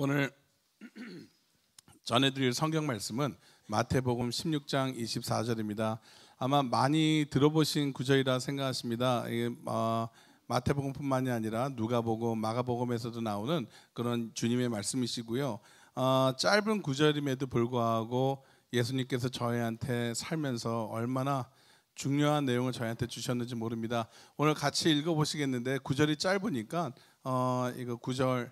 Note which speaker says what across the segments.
Speaker 1: 오늘 전해드릴 성경 말씀은 마태복음 16장 24절입니다. 아마 많이 들어보신 구절이라 생각하십니다. 이게 마태복음뿐만이 아니라 누가복음, 마가복음에서도 나오는 그런 주님의 말씀이시고요. 짧은 구절임에도 불구하고 예수님께서 저희한테 살면서 얼마나 중요한 내용을 저희한테 주셨는지 모릅니다. 오늘 같이 읽어보시겠는데 구절이 짧으니까 이거 구절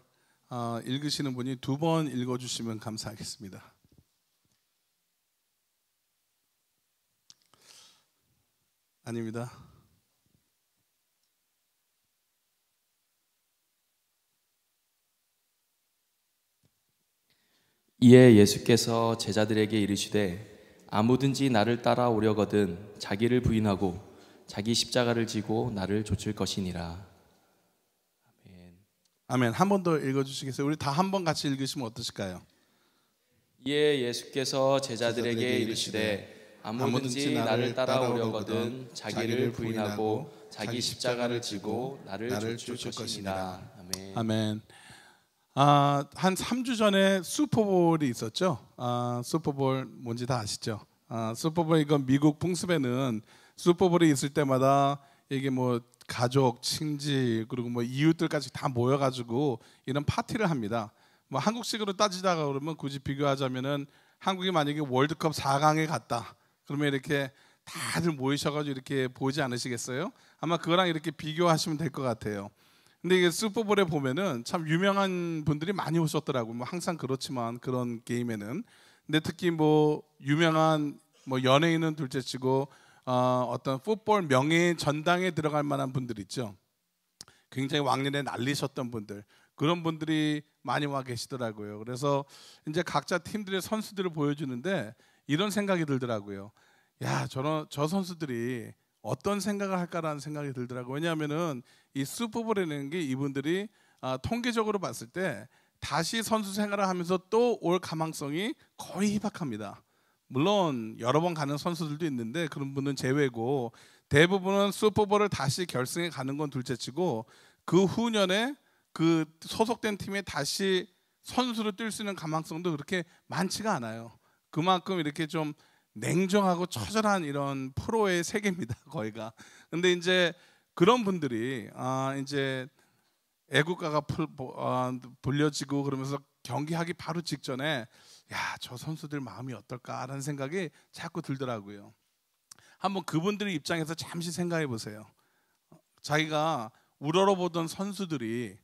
Speaker 1: 읽으시는 분이 2번 읽어주시면 감사하겠습니다. 아닙니다.
Speaker 2: 이에 예수께서 제자들에게 이르시되 아무든지 나를 따라오려거든 자기를 부인하고 자기 십자가를 지고 나를 좇을 것이니라. 아멘.
Speaker 1: 아멘. 한 번 더 읽어주시겠어요? 우리 다 한 번 같이 읽으시면 어떠실까요?
Speaker 2: 이에 예수께서 제자들에게 이르시되 아무든지 나를 따라오려거든 자기를 부인하고 자기 십자가를 지고 나를 좇을 것이니라. 아멘.
Speaker 1: 아멘. 한 3주 전에 슈퍼볼이 있었죠. 슈퍼볼 뭔지 다 아시죠? 슈퍼볼 이건 미국 풍습에는 슈퍼볼이 있을 때마다 이게 뭐 가족, 친지 그리고 뭐 이웃들까지 다 모여가지고 이런 파티를 합니다. 뭐 한국식으로 따지다가 그러면 굳이 비교하자면은 한국이 만약에 월드컵 4강에 갔다 그러면 이렇게 다들 모이셔가지고 이렇게 보지 않으시겠어요? 아마 그거랑 이렇게 비교하시면 될 것 같아요. 근데 이게 슈퍼볼에 보면은 참 유명한 분들이 많이 오셨더라고요. 뭐 항상 그렇지만 그런 게임에는. 근데 특히 뭐 유명한 뭐 연예인은 둘째치고 어떤 풋볼 명예 전당에 들어갈 만한 분들 있죠. 굉장히 왕년에 날리셨던 분들 그런 분들이 많이 와 계시더라고요. 그래서 이제 각자 팀들의 선수들을 보여주는데 이런 생각이 들더라고요. 야, 저 선수들이 어떤 생각을 할까라는 생각이 들더라고요. 왜냐하면은 이 슈퍼볼이라는 게 이분들이 통계적으로 봤을 때 다시 선수 생활을 하면서 또 올 가망성이 거의 희박합니다. 물론 여러 번 가는 선수들도 있는데 그런 분은 제외고 대부분은 슈퍼볼을 다시 결승에 가는 건 둘째치고 그 후년에 그 소속된 팀에 다시 선수로 뛸 수 있는 가망성도 그렇게 많지가 않아요. 그만큼 이렇게 좀 냉정하고 처절한 이런 프로의 세계입니다. 거기가. 근데 이제 그런 분들이 이제 애국가가 불려지고 그러면서 경기하기 바로 직전에 야, 저 선수들 마음이 어떨까라는 생각이 자꾸 들더라고요. 한번 그분들의 입장에서 잠시 생각해 보세요. 자기가 우러러보던 선수들이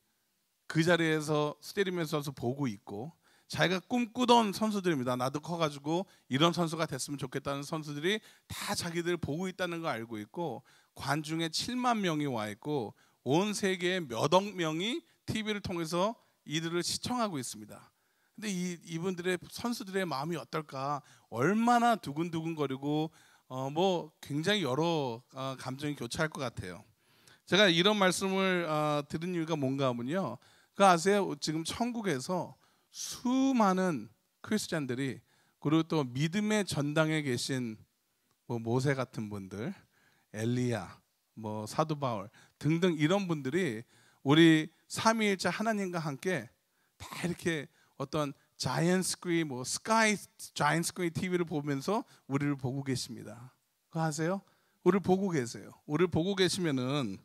Speaker 1: 그 자리에서 스테디움에서 선수 보고 있고 자기가 꿈꾸던 선수들입니다. 나도 커가지고 이런 선수가 됐으면 좋겠다는 선수들이 다 자기들 보고 있다는 걸 알고 있고 관중에 7만 명이 와 있고 온 세계에 몇억 명이 TV를 통해서 이들을 시청하고 있습니다. 근데 이분들의 선수들의 마음이 어떨까? 얼마나 두근두근거리고 뭐 굉장히 여러 감정이 교차할 것 같아요. 제가 이런 말씀을 들은 이유가 뭔가 하면요. 그 아세요? 지금 천국에서 수많은 크리스찬들이 그리고 또 믿음의 전당에 계신 뭐 모세 같은 분들, 엘리야, 뭐 사도 바울 등등 이런 분들이 우리 삼위일체 하나님과 함께 다 이렇게 어떤 자이언트 스크린, 뭐 스카이 자이언트 스크린 TV를 보면서 우리를 보고 계십니다. 그거 아세요? 우리를 보고 계세요. 우리를 보고 계시면은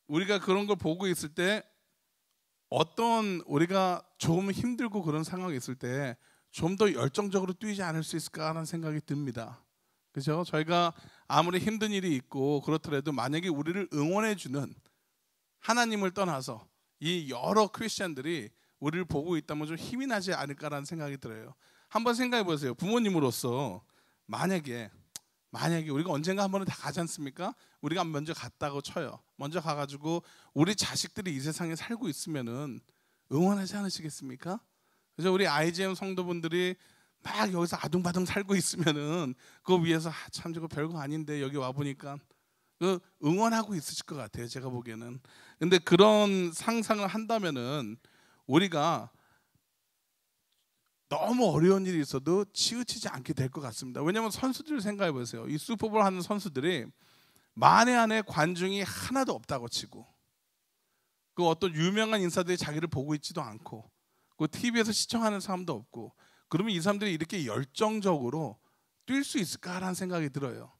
Speaker 1: 우리가 그런 걸 보고 있을 때 어떤 우리가 좀 힘들고 그런 상황이 있을 때 좀 더 열정적으로 뛰지 않을 수 있을까라는 생각이 듭니다. 그렇죠? 저희가 아무리 힘든 일이 있고 그렇더라도 만약에 우리를 응원해 주는 하나님을 떠나서 이 여러 크리스천들이 우리를 보고 있다면 좀 힘이 나지 않을까라는 생각이 들어요. 한번 생각해 보세요. 부모님으로서 만약에 우리가 언젠가 한 번은 다 가지 않습니까? 우리가 먼저 갔다고 쳐요. 먼저 가가지고 우리 자식들이 이 세상에 살고 있으면은 응원하지 않으시겠습니까? 그래서 우리 IGM 성도분들이 막 여기서 아둥바둥 살고 있으면은 그거 위해서 참 저거 별거 아닌데 여기 와 보니까 그 응원하고 있으실 것 같아요. 제가 보기에는. 근데 그런 상상을 한다면은 우리가 너무 어려운 일이 있어도 치우치지 않게 될 것 같습니다. 왜냐하면 선수들을 생각해 보세요. 이 슈퍼볼 하는 선수들이 만에 안에 관중이 하나도 없다고 치고 그 어떤 유명한 인사들이 자기를 보고 있지도 않고 그 TV에서 시청하는 사람도 없고 그러면 이 사람들이 이렇게 열정적으로 뛸 수 있을까라는 생각이 들어요.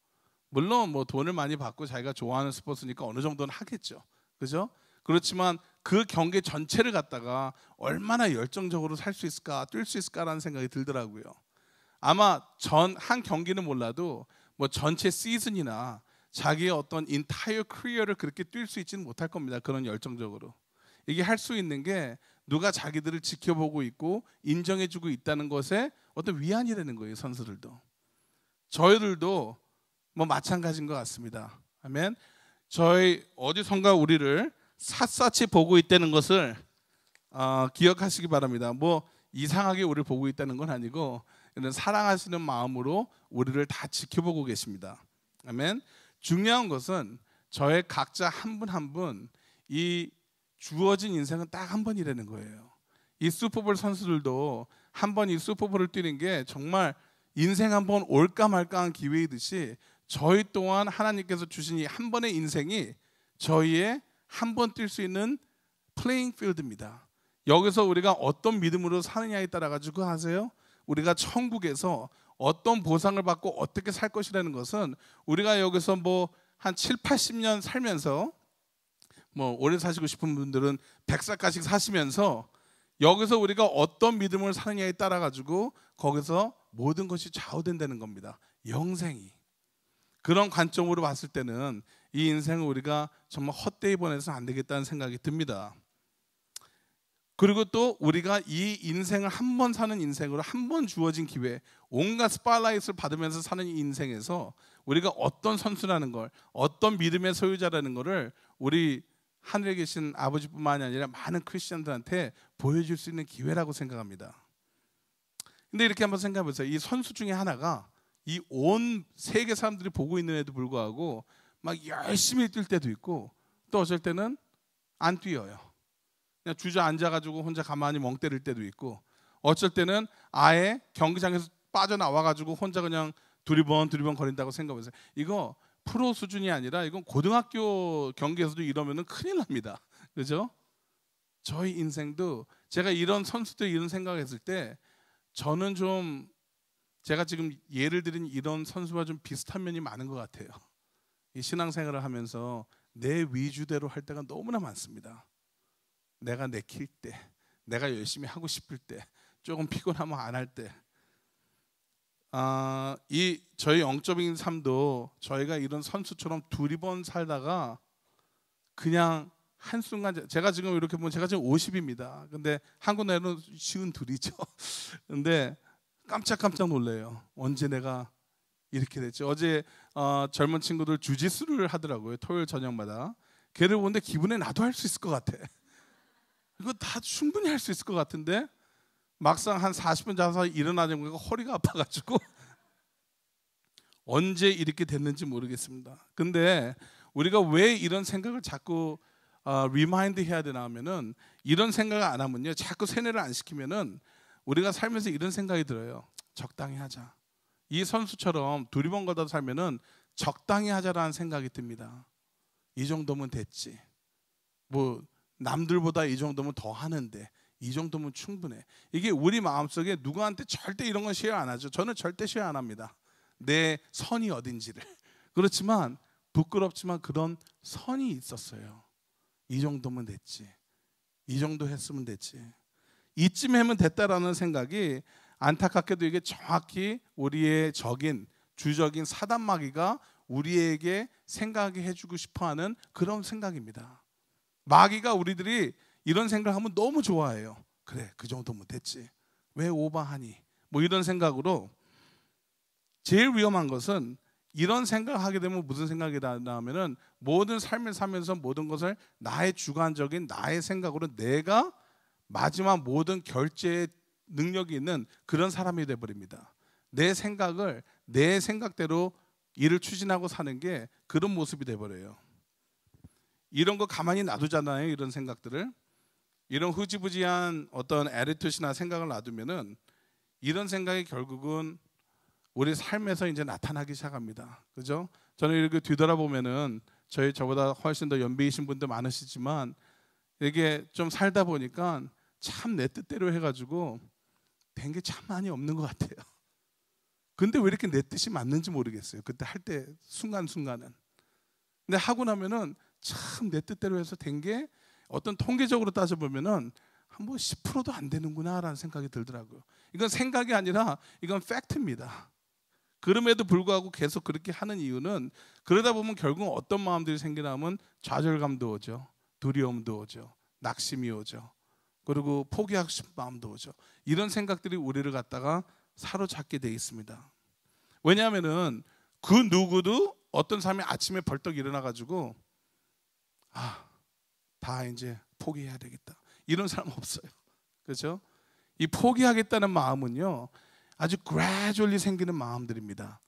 Speaker 1: 물론 뭐 돈을 많이 받고 자기가 좋아하는 스포츠니까 어느 정도는 하겠죠. 그죠? 그렇지만 그 경기 전체를 갖다가 얼마나 열정적으로 살 수 있을까, 뛸 수 있을까라는 생각이 들더라고요. 아마 한 경기는 몰라도 뭐 전체 시즌이나 자기의 어떤 인타이어 커리어를 그렇게 뛸 수 있지는 못할 겁니다. 그런 열정적으로. 이게 할 수 있는 게 누가 자기들을 지켜보고 있고 인정해주고 있다는 것에 어떤 위안이 되는 거예요. 선수들도. 저희들도 뭐 마찬가지인 것 같습니다. 아멘. 저희 어디선가 우리를 샅샅이 보고 있다는 것을 기억하시기 바랍니다. 뭐 이상하게 우리를 보고 있다는 건 아니고 이런 사랑하시는 마음으로 우리를 다 지켜보고 계십니다. 아멘. 중요한 것은 저의 각자 한 분 한 분 이 주어진 인생은 딱 한 번이라는 거예요. 이 슈퍼볼 선수들도 한 번 이 슈퍼볼을 뛰는 게 정말 인생 한 번 올까 말까한 기회이듯이 저희 또한 하나님께서 주신 이 한 번의 인생이 저희의 한 번 뛸 수 있는 플레잉 필드입니다. 여기서 우리가 어떤 믿음으로 사느냐에 따라 가지고 아세요? 우리가 천국에서 어떤 보상을 받고 어떻게 살 것이라는 것은 우리가 여기서 뭐 한 7, 80년 살면서 뭐 오래 사시고 싶은 분들은 100살까지 사시면서 여기서 우리가 어떤 믿음을 사느냐에 따라 가지고 거기서 모든 것이 좌우된다는 겁니다. 영생이. 그런 관점으로 봤을 때는 이 인생을 우리가 정말 헛되이 보내서는 안 되겠다는 생각이 듭니다. 그리고 또 우리가 이 인생을 한 번 사는 인생으로 한 번 주어진 기회, 온갖 스팟라이트를 받으면서 사는 이 인생에서 우리가 어떤 선수라는 걸, 어떤 믿음의 소유자라는 것을 우리 하늘에 계신 아버지뿐만이 아니라 많은 크리스천들한테 보여줄 수 있는 기회라고 생각합니다. 근데 이렇게 한번 생각해 보세요. 이 선수 중에 하나가 이 온 세계 사람들이 보고 있는데도 불구하고 막 열심히 뛸 때도 있고 또 어쩔 때는 안 뛰어요. 그냥 주저앉아가지고 혼자 가만히 멍 때릴 때도 있고 어쩔 때는 아예 경기장에서 빠져나와가지고 혼자 그냥 두리번 거린다고 생각해보세요. 이거 프로 수준이 아니라 이건 고등학교 경기에서도 이러면 큰일 납니다. 그죠? 저희 인생도 제가 이런 선수들 이런 생각했을 때 저는 좀 제가 지금 예를 들은 이런 선수와 좀 비슷한 면이 많은 것 같아요. 이 신앙생활을 하면서 내 위주대로 할 때가 너무나 많습니다. 내가 내킬 때, 내가 열심히 하고 싶을 때, 조금 피곤하면 안 할 때, 이 저희 영적인 삶도 저희가 이런 선수처럼 두리번 살다가 그냥 한순간 제가 지금 이렇게 보면 제가 지금 50입니다. 근데 한국 나이로는 52죠. 근데 깜짝 놀래요. 언제 내가 이렇게 됐지? 어제 젊은 친구들 주짓수를 하더라고요. 토요일 저녁마다. 걔를 보는데 기분에 나도 할 수 있을 것 같아. 이거 다 충분히 할 수 있을 것 같은데 막상 한 40분 자서 일어나자마자 허리가 아파가지고 언제 이렇게 됐는지 모르겠습니다. 근데 우리가 왜 이런 생각을 자꾸 리마인드 해야 되나 하면은 이런 생각을 안 하면요 자꾸 세뇌를 안 시키면은 우리가 살면서 이런 생각이 들어요. 적당히 하자. 이 선수처럼 두리번 거다 살면은 적당히 하자라는 생각이 듭니다. 이 정도면 됐지. 뭐 남들보다 이 정도면 더 하는데 이 정도면 충분해. 이게 우리 마음속에 누구한테 절대 이런 건 쉐어 안 하죠. 저는 절대 쉐어 안 합니다. 내 선이 어딘지를. 그렇지만 부끄럽지만 그런 선이 있었어요. 이 정도면 됐지. 이 정도 했으면 됐지. 이쯤 하면 됐다라는 생각이 안타깝게도 이게 정확히 우리의 주적인 사단 마귀가 우리에게 생각하게 해주고 싶어하는 그런 생각입니다. 마귀가 우리들이 이런 생각하면 너무 좋아해요. 그래, 그 정도면 됐지. 왜 오버하니? 뭐 이런 생각으로 제일 위험한 것은 이런 생각을 하게 되면 무슨 생각이 나냐면은 모든 삶을 살면서 모든 것을 나의 주관적인 나의 생각으로 내가 마지막 모든 결제의 능력이 있는 그런 사람이 돼버립니다. 내 생각을 내 생각대로 일을 추진하고 사는 게 그런 모습이 돼버려요. 이런 거 가만히 놔두잖아요. 이런 생각들을. 이런 흐지부지한 어떤 애리투시나 생각을 놔두면은 이런 생각이 결국은 우리 삶에서 이제 나타나기 시작합니다. 그죠? 저는 이렇게 뒤돌아보면은 저보다 훨씬 더 연배이신 분들 많으시지만 이게 좀 살다 보니까 참 내 뜻대로 해가지고 된 게 참 많이 없는 것 같아요. 근데 왜 이렇게 내 뜻이 맞는지 모르겠어요. 그때 할 때 순간순간은. 근데 하고 나면은 참 내 뜻대로 해서 된 게 어떤 통계적으로 따져보면은 한 뭐 10%도 안 되는구나라는 생각이 들더라고요. 이건 생각이 아니라 이건 팩트입니다. 그럼에도 불구하고 계속 그렇게 하는 이유는 그러다 보면 결국 어떤 마음들이 생기냐면 좌절감도 오죠. 두려움도 오죠. 낙심이 오죠. 그리고 포기하고 싶은 마음도 오죠. 이런 생각들이 우리를 갖다가 사로잡게 돼 있습니다. 왜냐하면은 그 누구도 어떤 사람이 아침에 벌떡 일어나가지고 다 이제 포기해야 되겠다 이런 사람 없어요. 그렇죠? 이 포기하겠다는 마음은요 아주 gradually 생기는 마음들입니다.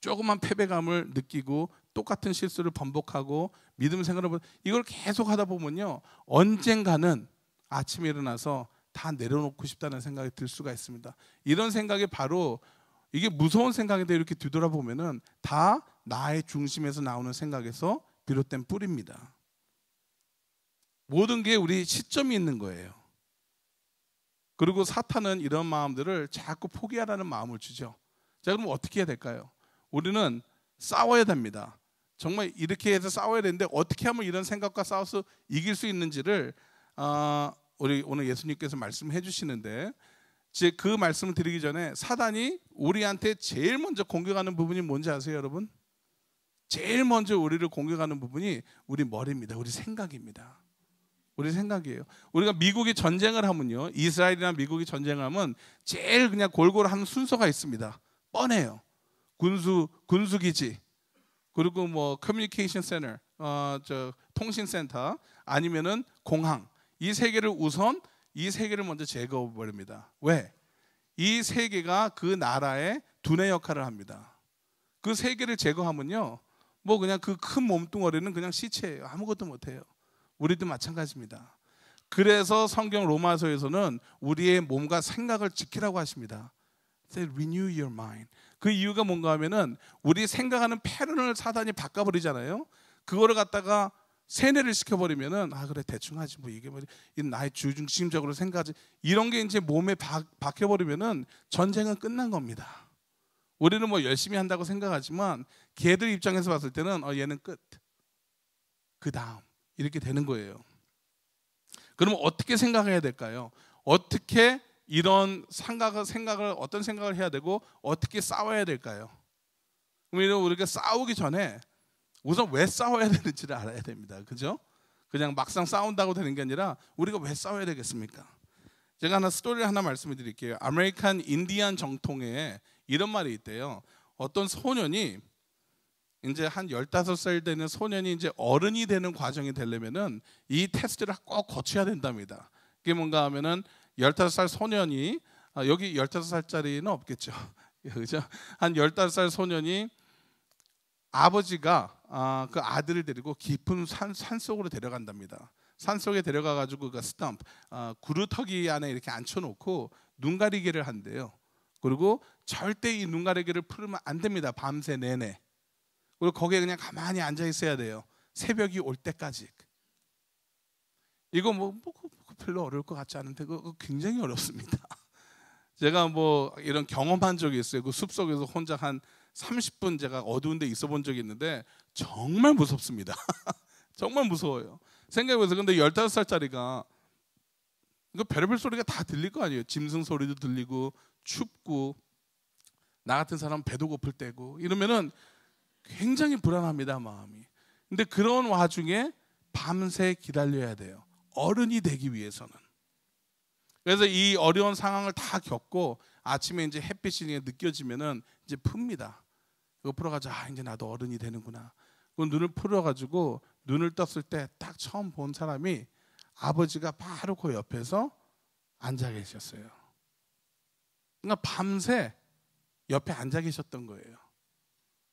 Speaker 1: 조그만 패배감을 느끼고 똑같은 실수를 반복하고 믿음 생활을 이걸 계속 하다 보면요 언젠가는 아침에 일어나서 다 내려놓고 싶다는 생각이 들 수가 있습니다. 이런 생각이 바로 이게 무서운 생각인데 이렇게 뒤돌아보면은 다 나의 중심에서 나오는 생각에서 비롯된 뿌리입니다. 모든 게 우리 시점이 있는 거예요. 그리고 사탄은 이런 마음들을 자꾸 포기하라는 마음을 주죠. 자, 그럼 어떻게 해야 될까요? 우리는 싸워야 됩니다. 정말 이렇게 해서 싸워야 되는데 어떻게 하면 이런 생각과 싸워서 이길 수 있는지를 우리 오늘 예수님께서 말씀해 주시는데 즉 그 말씀을 드리기 전에 사단이 우리한테 제일 먼저 공격하는 부분이 뭔지 아세요, 여러분? 제일 먼저 우리를 공격하는 부분이 우리 머리입니다. 우리 생각입니다. 우리 생각이에요. 우리가 미국이 전쟁을 하면요, 이스라엘이나 미국이 전쟁을 하면 제일 그냥 골고루 하는 순서가 있습니다. 뻔해요. 군수 기지, 그리고 뭐 커뮤니케이션 센터, 통신센터, 아니면은 공항. 이 세 개를 우선 이 세 개를 먼저 제거해 버립니다. 왜? 이 세 개가 그 나라의 두뇌 역할을 합니다. 그 세 개를 제거하면요, 뭐 그냥 그 큰 몸뚱어리는 그냥 시체예요. 아무것도 못해요. 우리도 마찬가지입니다. 그래서 성경 로마서에서는 우리의 몸과 생각을 지키라고 하십니다. Renew your mind. 그 이유가 뭔가 하면은 우리 생각하는 패턴을 사단이 바꿔버리잖아요. 그거를 갖다가 세뇌를 시켜버리면은 그래 대충 하지 뭐 이게 뭐 나의 주중심적으로 생각하지 이런 게 이제 몸에 박혀버리면은 전쟁은 끝난 겁니다. 우리는 뭐 열심히 한다고 생각하지만 걔들 입장에서 봤을 때는 얘는 끝. 그 다음 이렇게 되는 거예요. 그러면 어떻게 생각해야 될까요? 어떻게 이런 생각을 어떤 생각을 해야 되고 어떻게 싸워야 될까요? 그럼 우리가 싸우기 전에 우선 왜 싸워야 되는지를 알아야 됩니다. 그죠? 그냥 막상 싸운다고 되는 게 아니라 우리가 왜 싸워야 되겠습니까? 제가 스토리를 하나 말씀을 드릴게요. 아메리칸 인디안 정통에 이런 말이 있대요. 어떤 소년이 이제 한 15살 되는 소년이 이제 어른이 되는 과정이 되려면은 이 테스트를 꼭 거쳐야 된답니다. 그게 뭔가 하면은 15살 소년이 여기 15살짜리는 없겠죠. 그죠? 한 15살 소년이 아버지가 그 아들을 데리고 깊은 산속으로 데려간답니다. 산속에 데려가가지고 그 스탬프 구루터기 안에 이렇게 앉혀놓고 눈가리개를 한대요. 그리고 절대 이 눈가리개를 풀면 안 됩니다. 밤새 내내. 그리고 거기에 그냥 가만히 앉아 있어야 돼요. 새벽이 올 때까지. 이거 뭐 별로 어려울 것 같지 않은데 그거 굉장히 어렵습니다. 제가 뭐 이런 경험한 적이 있어요. 그 숲속에서 혼자 한 30분 제가 어두운 데 있어 본 적이 있는데 정말 무섭습니다. 정말 무서워요. 생각해보세요. 근데 15살짜리가 이거 별의별 소리가 다 들릴 거 아니에요. 짐승 소리도 들리고 춥고 나 같은 사람 배도 고플 때고 이러면은 굉장히 불안합니다, 마음이. 근데 그런 와중에 밤새 기다려야 돼요. 어른이 되기 위해서는. 그래서 이 어려운 상황을 다 겪고 아침에 이제 햇빛이 느껴지면은 이제 풉니다. 이거 풀어가지고 이제 나도 어른이 되는구나. 그 눈을 풀어가지고 눈을 떴을 때 딱 처음 본 사람이 아버지가 바로 그 옆에서 앉아 계셨어요. 그러니까 밤새 옆에 앉아 계셨던 거예요.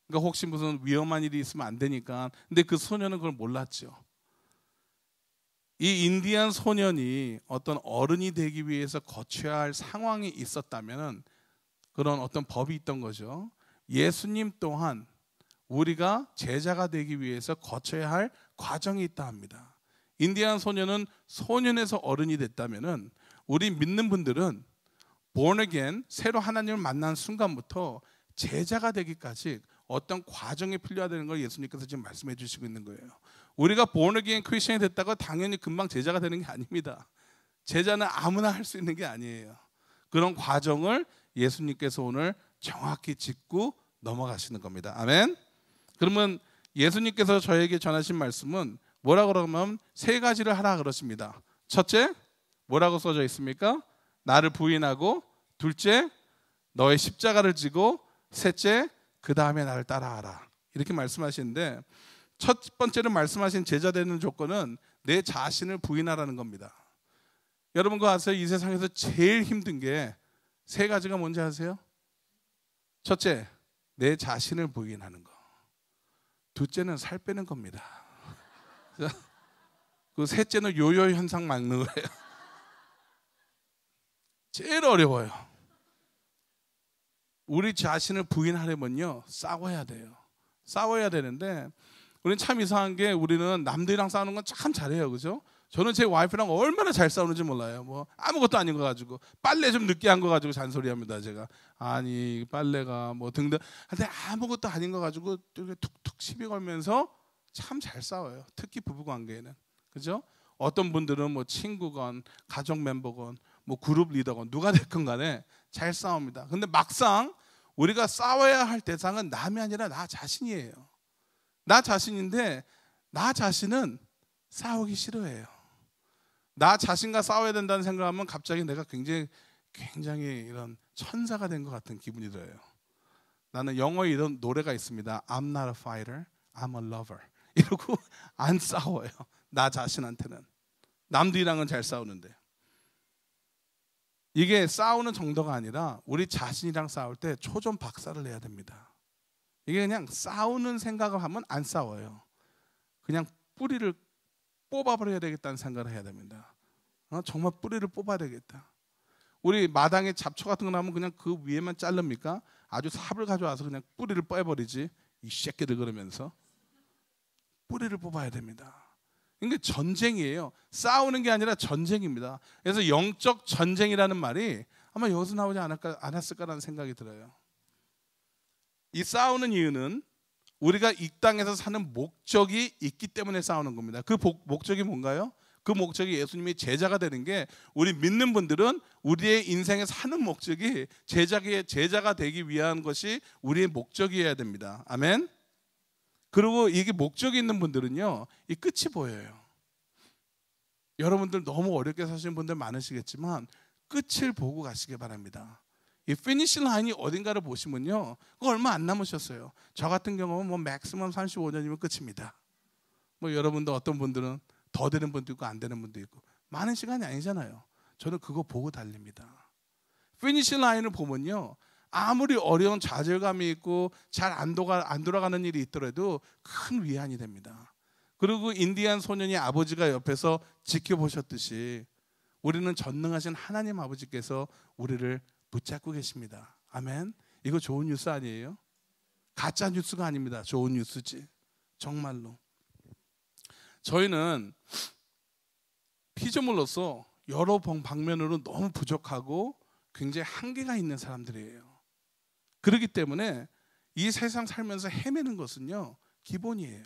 Speaker 1: 그러니까 혹시 무슨 위험한 일이 있으면 안 되니까. 근데 그 소년은 그걸 몰랐죠. 이 인디안 소년이 어떤 어른이 되기 위해서 거쳐야 할 상황이 있었다면 그런 어떤 법이 있던 거죠. 예수님 또한 우리가 제자가 되기 위해서 거쳐야 할 과정이 있다 합니다. 인디안 소년은 소년에서 어른이 됐다면은 우리 믿는 분들은 born again, 새로 하나님을 만난 순간부터 제자가 되기까지 어떤 과정이 필요하다는 걸 예수님께서 지금 말씀해 주시고 있는 거예요. 우리가 born again 크리스천이 됐다고 당연히 금방 제자가 되는 게 아닙니다. 제자는 아무나 할 수 있는 게 아니에요. 그런 과정을 예수님께서 오늘 정확히 짚고 넘어가시는 겁니다. 아멘. 그러면 예수님께서 저에게 전하신 말씀은 뭐라고 그러면 세 가지를 하라 그러십니다. 첫째, 뭐라고 써져 있습니까? 나를 부인하고, 둘째, 너의 십자가를 지고, 셋째, 그 다음에 나를 따라하라. 이렇게 말씀하시는데, 첫 번째로 말씀하신 제자 되는 조건은 내 자신을 부인하라는 겁니다. 여러분 그거 아세요? 이 세상에서 제일 힘든 게 세 가지가 뭔지 아세요? 첫째, 내 자신을 부인하는 거. 둘째는 살 빼는 겁니다. 그 셋째는 요요 현상 막는 거예요. 제일 어려워요. 우리 자신을 부인하려면요, 싸워야 돼요. 싸워야 되는데 우리는 참 이상한 게 우리는 남들이랑 싸우는 건 참 잘해요. 그죠? 저는 제 와이프랑 얼마나 잘 싸우는지 몰라요. 뭐 아무것도 아닌 거 가지고 빨래 좀 늦게 한 거 가지고 잔소리합니다. 제가 아니 빨래가 뭐 등등 근데 아무것도 아닌 거 가지고 툭툭 시비 걸면서 참 잘 싸워요. 특히 부부 관계에는. 그죠? 어떤 분들은 뭐 친구건 가족 멤버건 뭐 그룹 리더건 누가 됐건 간에 잘 싸웁니다. 근데 막상 우리가 싸워야 할 대상은 남이 아니라 나 자신이에요. 나 자신인데 나 자신은 싸우기 싫어해요. 나 자신과 싸워야 된다는 생각하면 갑자기 내가 굉장히 이런 천사가 된 것 같은 기분이 들어요. 나는 영어에 이런 노래가 있습니다. I'm not a fighter, I'm a lover. 이러고 안 싸워요. 나 자신한테는. 남들이랑은 잘 싸우는데. 이게 싸우는 정도가 아니라 우리 자신이랑 싸울 때 초전 박살을 내야 됩니다. 이게 그냥 싸우는 생각을 하면 안 싸워요. 그냥 뿌리를 뽑아버려야 되겠다는 생각을 해야 됩니다. 정말 뿌리를 뽑아야 되겠다. 우리 마당에 잡초 같은 거 나면 그냥 그 위에만 자릅니까? 아주 삽을 가져와서 그냥 뿌리를 빼버리지. 이 새끼들 그러면서 뿌리를 뽑아야 됩니다. 이게 전쟁이에요. 싸우는 게 아니라 전쟁입니다. 그래서 영적 전쟁이라는 말이 아마 여기서 나오지 않았을까라는 생각이 들어요. 이 싸우는 이유는 우리가 이 땅에서 사는 목적이 있기 때문에 싸우는 겁니다. 그 목적이 뭔가요? 그 목적이 예수님이 제자가 되는 게 우리 믿는 분들은 우리의 인생에 사는 목적이 제자가 되기 위한 것이 우리의 목적이어야 됩니다. 아멘. 그리고 이게 목적이 있는 분들은요, 이 끝이 보여요. 여러분들 너무 어렵게 사시는 분들 많으시겠지만 끝을 보고 가시기 바랍니다. 이 피니시 라인이 어딘가를 보시면요, 그거 얼마 안 남으셨어요. 저 같은 경우는 뭐 맥시멈 35년이면 끝입니다. 뭐 여러분도 어떤 분들은 더 되는 분도 있고 안 되는 분도 있고 많은 시간이 아니잖아요. 저는 그거 보고 달립니다. 피니시 라인을 보면요, 아무리 어려운 좌절감이 있고 잘 안 돌아가는 일이 있더라도 큰 위안이 됩니다. 그리고 인디안 소년이 아버지가 옆에서 지켜보셨듯이 우리는 전능하신 하나님 아버지께서 우리를 붙잡고 계십니다. 아멘. 이거 좋은 뉴스 아니에요? 가짜 뉴스가 아닙니다. 좋은 뉴스지. 정말로. 저희는 피조물로서 여러 방면으로 너무 부족하고 굉장히 한계가 있는 사람들이에요. 그렇기 때문에 이 세상 살면서 헤매는 것은요, 기본이에요.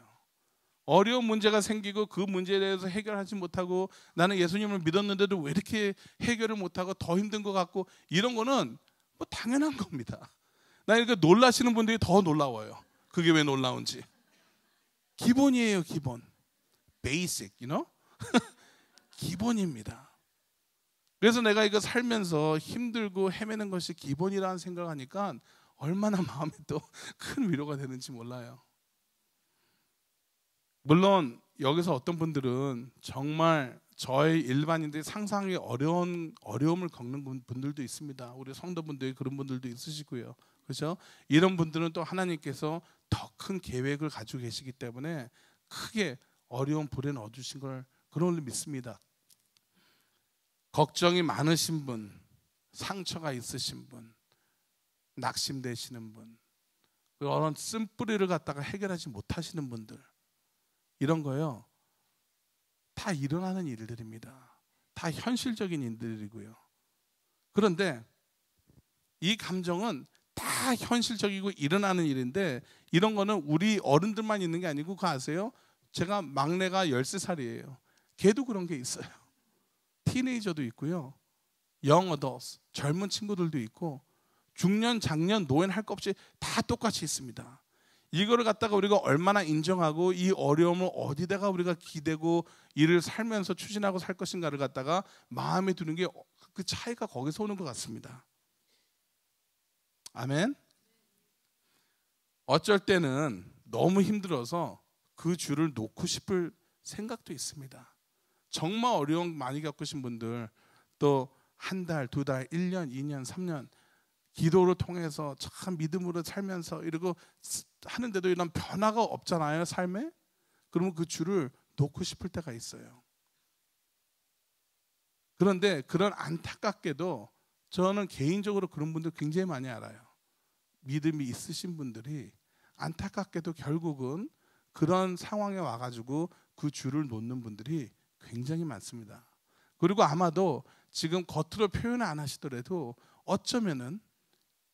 Speaker 1: 어려운 문제가 생기고 그 문제에 대해서 해결하지 못하고 나는 예수님을 믿었는데도 왜 이렇게 해결을 못하고 더 힘든 것 같고 이런 거는 뭐 당연한 겁니다. 나 이렇게 놀라시는 분들이 더 놀라워요. 그게 왜 놀라운지. 기본이에요, 기본. 베이직, 기본입니다. 그래서 내가 이거 살면서 힘들고 헤매는 것이 기본이라는 생각하니까 얼마나 마음에 또 큰 위로가 되는지 몰라요. 물론 여기서 어떤 분들은 정말 저희 일반인들이 상상이 어려움을 겪는 분들도 있습니다. 우리 성도분들이 그런 분들도 있으시고요. 그렇죠? 이런 분들은 또 하나님께서 더 큰 계획을 가지고 계시기 때문에 크게 어려운 불에 넣어주신 걸 그런 걸 믿습니다. 걱정이 많으신 분, 상처가 있으신 분, 낙심되시는 분, 그런 쓴뿌리를 갖다가 해결하지 못하시는 분들, 이런 거요, 다 일어나는 일들입니다. 다 현실적인 일들이고요. 그런데 이 감정은 다 현실적이고 일어나는 일인데, 이런 거는 우리 어른들만 있는 게 아니고, 그거 아세요? 제가 막내가 13살이에요. 걔도 그런 게 있어요. 티네이저도 있고요, 영 어더스, 젊은 친구들도 있고, 중년, 장년, 노인 할 것 없이 다 똑같이 있습니다. 이거를 갖다가 우리가 얼마나 인정하고 이 어려움을 어디다가 우리가 기대고 일을 살면서 추진하고 살 것인가를 갖다가 마음에 두는 게, 그 차이가 거기서 오는 것 같습니다. 아멘. 어쩔 때는 너무 힘들어서 그 줄을 놓고 싶을 생각도 있습니다. 정말 어려움 많이 겪으신 분들, 또 한 달, 두 달, 1년, 2년, 3년 기도를 통해서 참 믿음으로 살면서 이러고 하는데도 이런 변화가 없잖아요, 삶에. 그러면 그 줄을 놓고 싶을 때가 있어요. 그런데 그런 안타깝게도 저는 개인적으로 그런 분들 굉장히 많이 알아요. 믿음이 있으신 분들이 안타깝게도 결국은 그런 상황에 와가지고 그 줄을 놓는 분들이 굉장히 많습니다. 그리고 아마도 지금 겉으로 표현을 안 하시더라도 어쩌면은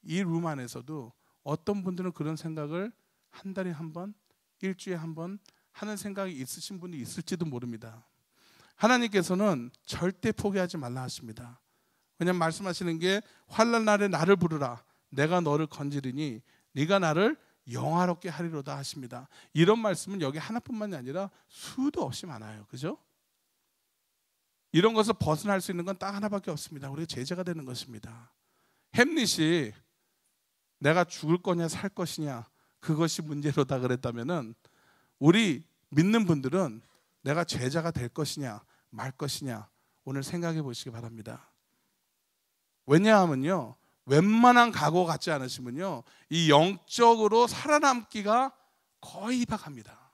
Speaker 1: 이 룸 안에서도 어떤 분들은 그런 생각을 한 달에 한 번, 일주일에 한 번 하는 생각이 있으신 분이 있을지도 모릅니다. 하나님께서는 절대 포기하지 말라 하십니다. 왜냐하면 말씀하시는 게 환난 날에 나를 부르라, 내가 너를 건지리니 네가 나를 영화롭게 하리로다 하십니다. 이런 말씀은 여기 하나뿐만이 아니라 수도 없이 많아요. 그죠? 이런 것을 벗어날 수 있는 건 딱 하나밖에 없습니다. 우리가 제자가 되는 것입니다. 햄릿이 내가 죽을 거냐 살 것이냐 그것이 문제로다 그랬다면은, 우리 믿는 분들은 내가 제자가 될 것이냐 말 것이냐 오늘 생각해 보시기 바랍니다. 왜냐하면요, 웬만한 각오 갖지 않으시면요, 이 영적으로 살아남기가 거의 희박합니다.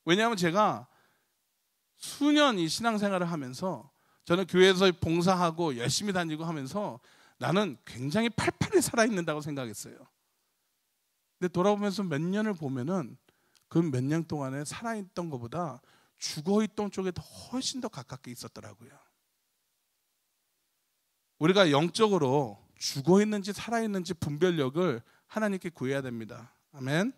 Speaker 1: 왜냐하면 제가 수년 이 신앙생활을 하면서, 저는 교회에서 봉사하고 열심히 다니고 하면서 나는 굉장히 팔팔히 살아있는다고 생각했어요. 근데 돌아보면서 몇 년을 보면은 그 몇 년 동안에 살아있던 것보다 죽어있던 쪽에 더 훨씬 더 가깝게 있었더라고요. 우리가 영적으로 죽어있는지 살아있는지 분별력을 하나님께 구해야 됩니다. 아멘.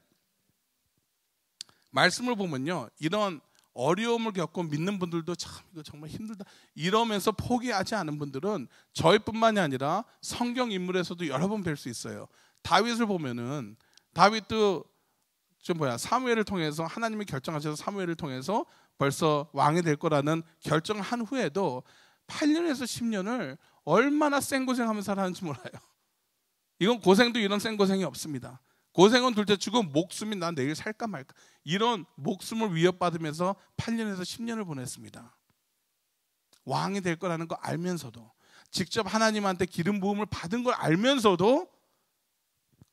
Speaker 1: 말씀을 보면요, 이런 어려움을 겪고 믿는 분들도 참 이거 정말 힘들다 이러면서 포기하지 않은 분들은 저희뿐만이 아니라 성경 인물에서도 여러 번 뵐 수 있어요. 다윗을 보면은, 다윗도 사무엘을 통해서 하나님이 결정하셔서 사무엘을 통해서 벌써 왕이 될 거라는 결정을 한 후에도 8년에서 10년을 얼마나 생고생하면서 살았는지 몰라요. 이건 고생도 이런 생고생이 없습니다. 고생은 둘째치고 목숨이 난 내일 살까 말까 이런 목숨을 위협받으면서 8년에서 10년을 보냈습니다. 왕이 될 거라는 거 알면서도, 직접 하나님한테 기름 부음을 받은 걸 알면서도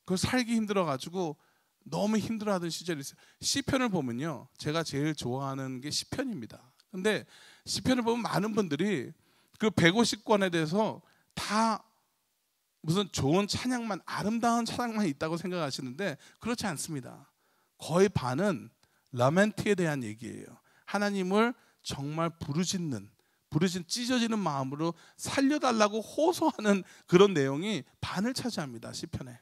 Speaker 1: 그걸 살기 힘들어가지고 너무 힘들어하던 시절이 있어요. 시편을 보면요, 제가 제일 좋아하는 게 시편입니다. 근데 시편을 보면 많은 분들이 그 150권에 대해서 다 무슨 좋은 찬양만, 아름다운 찬양만 있다고 생각하시는데 그렇지 않습니다. 거의 반은 라멘트에 대한 얘기예요. 하나님을 정말 부르짖는, 찢어지는 마음으로 살려달라고 호소하는 그런 내용이 반을 차지합니다. 시편에.